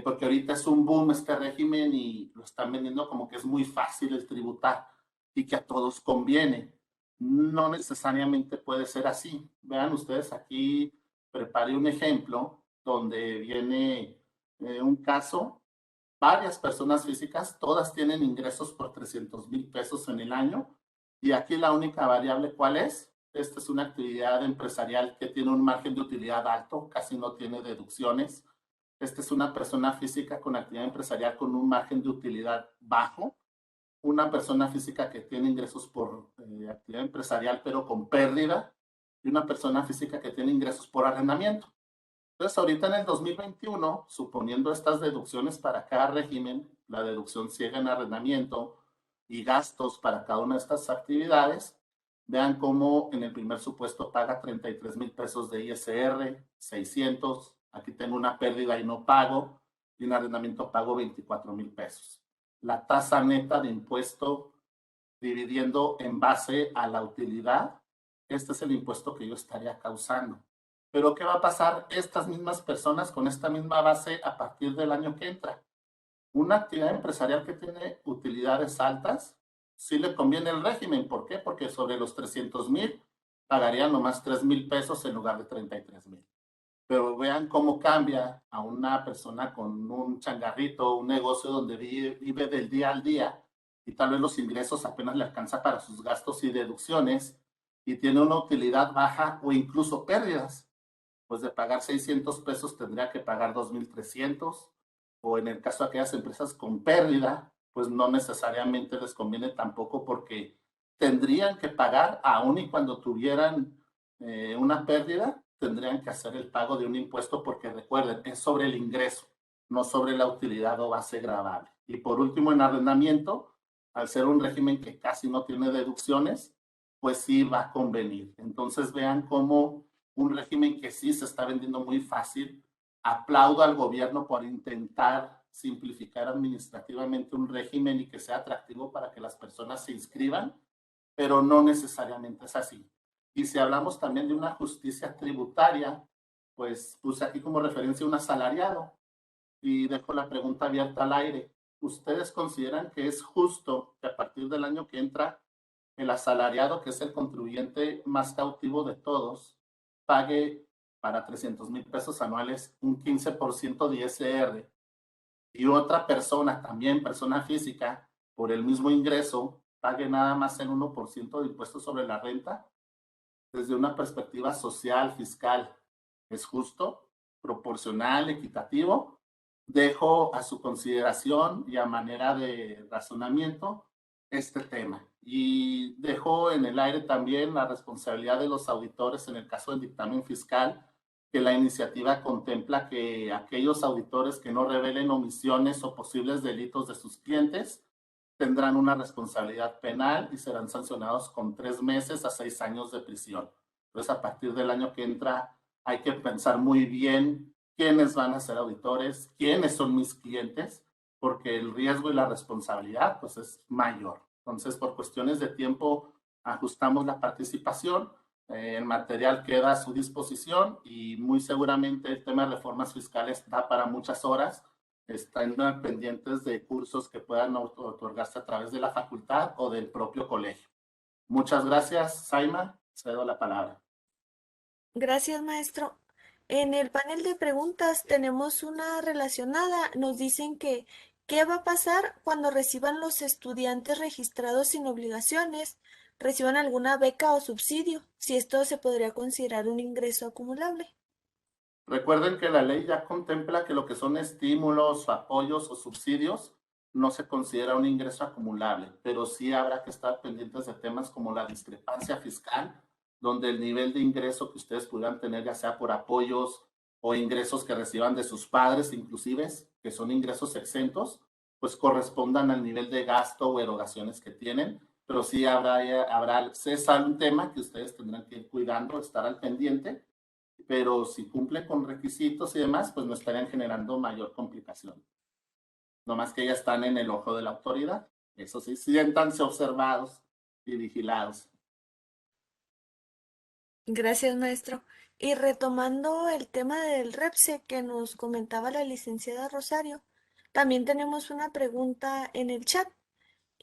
porque ahorita es un boom este régimen y lo están vendiendo como que es muy fácil el tributar y que a todos conviene. No necesariamente puede ser así. Vean ustedes aquí, preparé un ejemplo donde viene un caso, varias personas físicas, todas tienen ingresos por 300,000 pesos en el año y aquí la única variable, ¿cuál es? Esta es una actividad empresarial que tiene un margen de utilidad alto, casi no tiene deducciones. Esta es una persona física con actividad empresarial con un margen de utilidad bajo. Una persona física que tiene ingresos por actividad empresarial pero con pérdida y una persona física que tiene ingresos por arrendamiento. Entonces, ahorita en el 2021, suponiendo estas deducciones para cada régimen, la deducción ciega en arrendamiento y gastos para cada una de estas actividades, Vean cómo en el primer supuesto paga 33,000 pesos de ISR, 600. Aquí tengo una pérdida y no pago. Y en arrendamiento pago 24,000 pesos. La tasa neta de impuesto dividiendo en base a la utilidad, este es el impuesto que yo estaría causando. Pero ¿qué va a pasar estas mismas personas con esta misma base a partir del año que entra? Una actividad empresarial que tiene utilidades altas, sí le conviene el régimen. ¿Por qué? Porque sobre los 300,000 pagarían nomás 3,000 pesos en lugar de 33,000. Pero vean cómo cambia a una persona con un changarrito, un negocio donde vive del día al día y tal vez los ingresos apenas le alcanza para sus gastos y deducciones y tiene una utilidad baja o incluso pérdidas. Pues de pagar 600 pesos tendría que pagar 2,300, o en el caso de aquellas empresas con pérdida, pues no necesariamente les conviene tampoco porque tendrían que pagar, aun y cuando tuvieran una pérdida, tendrían que hacer el pago de un impuesto porque recuerden, es sobre el ingreso, no sobre la utilidad o base gravable. Y por último, en arrendamiento, al ser un régimen que casi no tiene deducciones, pues sí va a convenir. Entonces vean cómo un régimen que sí se está vendiendo muy fácil. Aplaudo al gobierno por intentar simplificar administrativamente un régimen y que sea atractivo para que las personas se inscriban, pero no necesariamente es así. Y si hablamos también de una justicia tributaria, pues puse aquí como referencia un asalariado y dejo la pregunta abierta al aire. ¿Ustedes consideran que es justo que a partir del año que entra el asalariado, que es el contribuyente más cautivo de todos, pague para 300,000 pesos anuales un 15% de ISR y otra persona, también persona física, por el mismo ingreso, pague nada más el 1% de impuestos sobre la renta? Desde una perspectiva social, fiscal, ¿es justo, proporcional, equitativo? Dejo a su consideración y a manera de razonamiento este tema. Y dejo en el aire también la responsabilidad de los auditores en el caso del dictamen fiscal, que la iniciativa contempla que aquellos auditores que no revelen omisiones o posibles delitos de sus clientes tendrán una responsabilidad penal y serán sancionados con 3 meses a 6 años de prisión. Entonces, a partir del año que entra, hay que pensar muy bien quiénes van a ser auditores, quiénes son mis clientes, porque el riesgo y la responsabilidad pues es mayor. Entonces, por cuestiones de tiempo, ajustamos la participación. El material queda a su disposición y muy seguramente el tema de reformas fiscales da para muchas horas. Están pendientes de cursos que puedan otorgarse a través de la facultad o del propio colegio. Muchas gracias, Saima. Cedo la palabra. Gracias, maestro. En el panel de preguntas tenemos una relacionada. Nos dicen que, ¿qué va a pasar cuando reciban los estudiantes registrados sin obligaciones, reciban alguna beca o subsidio? Si esto se podría considerar un ingreso acumulable. Recuerden que la ley ya contempla que lo que son estímulos, apoyos o subsidios no se considera un ingreso acumulable, pero sí habrá que estar pendientes de temas como la discrepancia fiscal, donde el nivel de ingreso que ustedes pudieran tener, ya sea por apoyos o ingresos que reciban de sus padres, inclusive, que son ingresos exentos, pues correspondan al nivel de gasto o erogaciones que tienen, pero sí es un tema que ustedes tendrán que ir cuidando, estar al pendiente, pero si cumple con requisitos y demás, pues no estarían generando mayor complicación. No más que ya están en el ojo de la autoridad. Eso sí, siéntanse observados y vigilados. Gracias, maestro. Y retomando el tema del REPSE que nos comentaba la licenciada Rosario, también tenemos una pregunta en el chat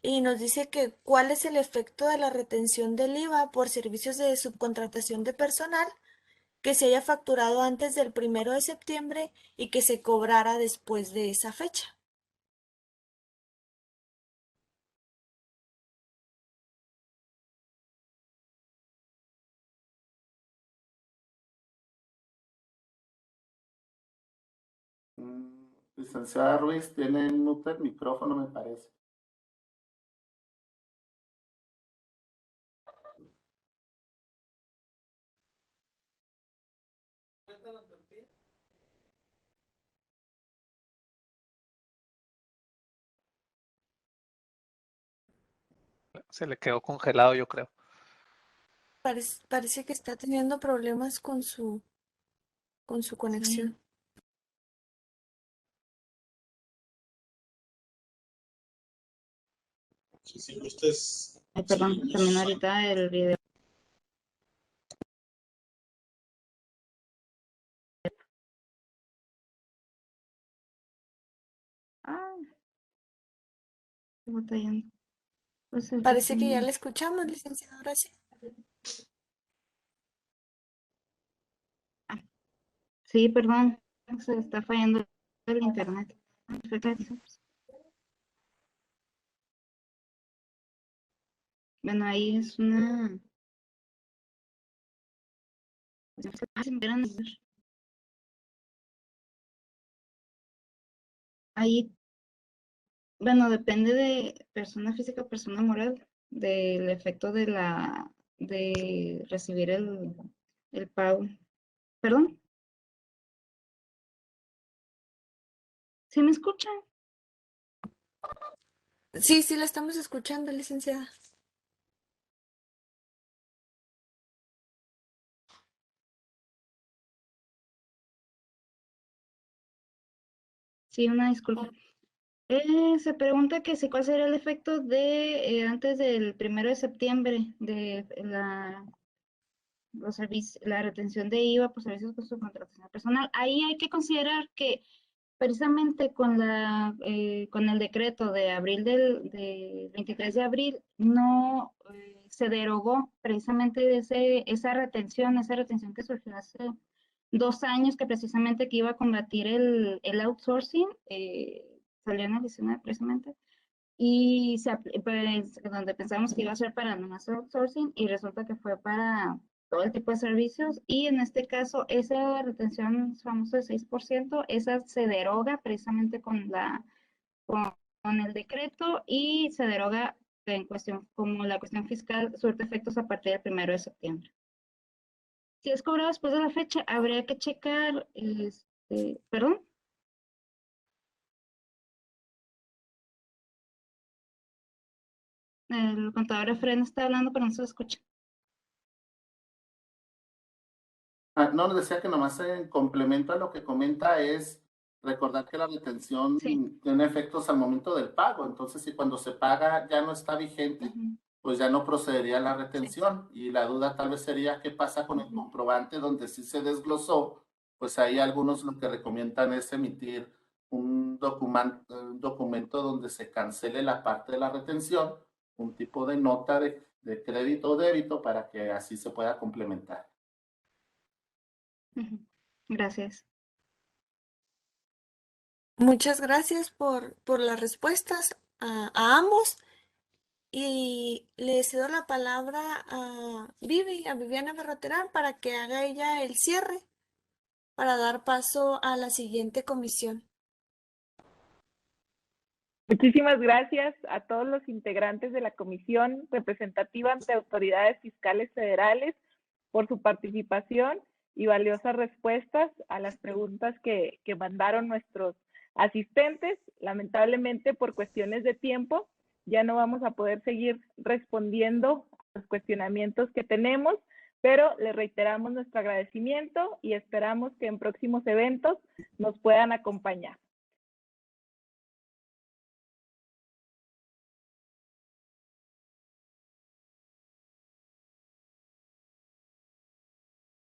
y nos dice que ¿cuál es el efecto de la retención del IVA por servicios de subcontratación de personal que se haya facturado antes del 1 de septiembre y que se cobrara después de esa fecha? Licenciada Ruiz, tiene mute el micrófono, me parece. Se le quedó congelado, yo creo. parece que está teniendo problemas con su conexión. Si gustes, Ay, perdón, seguimos. también ahorita el video. Ah, estoy batallando. Pues el Parece que ya resumen. la escuchamos, licenciada, ahora sí. Sí, perdón, se está fallando el internet. Bueno, ahí es una... Ahí, bueno, depende de persona física o persona moral, del efecto de recibir el pago. ¿Perdón? ¿Sí me escuchan? Sí, sí, la estamos escuchando, licenciada. Sí, una disculpa. Se pregunta que si cuál sería el efecto de antes del 1 de septiembre de la retención de IVA por servicios por subcontratación personal. Ahí hay que considerar que precisamente con el decreto de abril del 23 de abril no se derogó precisamente esa retención que surgió hace 2 años, que precisamente que iba a combatir el outsourcing, salió en el 19 precisamente, y pues, donde pensamos que iba a ser para nomás outsourcing y resulta que fue para todo el tipo de servicios, y en este caso esa retención famosa de 6%, esa se deroga precisamente con el decreto y se deroga en cuestión, como la cuestión fiscal surte efectos a partir del 1 de septiembre. Si es cobrado después de la fecha, habría que checar, perdón. El contador Efren está hablando, pero no se escucha. No, les decía que nomás en complemento a lo que comenta es recordar que la retención tiene efectos al momento del pago. Entonces, si cuando se paga ya no está vigente, pues ya no procedería a la retención. Y la duda tal vez sería qué pasa con el comprobante donde sí se desglosó. Pues ahí algunos lo que recomiendan es emitir un documento donde se cancele la parte de la retención, un tipo de nota de crédito o débito para que así se pueda complementar. Gracias. Muchas gracias por las respuestas a ambos. Y le cedo la palabra a Viviana Ferroterán, para que haga ella el cierre, para dar paso a la siguiente comisión. Muchísimas gracias a todos los integrantes de la comisión representativa ante autoridades fiscales federales por su participación y valiosas respuestas a las preguntas que mandaron nuestros asistentes. Lamentablemente, por cuestiones de tiempo, ya no vamos a poder seguir respondiendo a los cuestionamientos que tenemos, pero les reiteramos nuestro agradecimiento y esperamos que en próximos eventos nos puedan acompañar.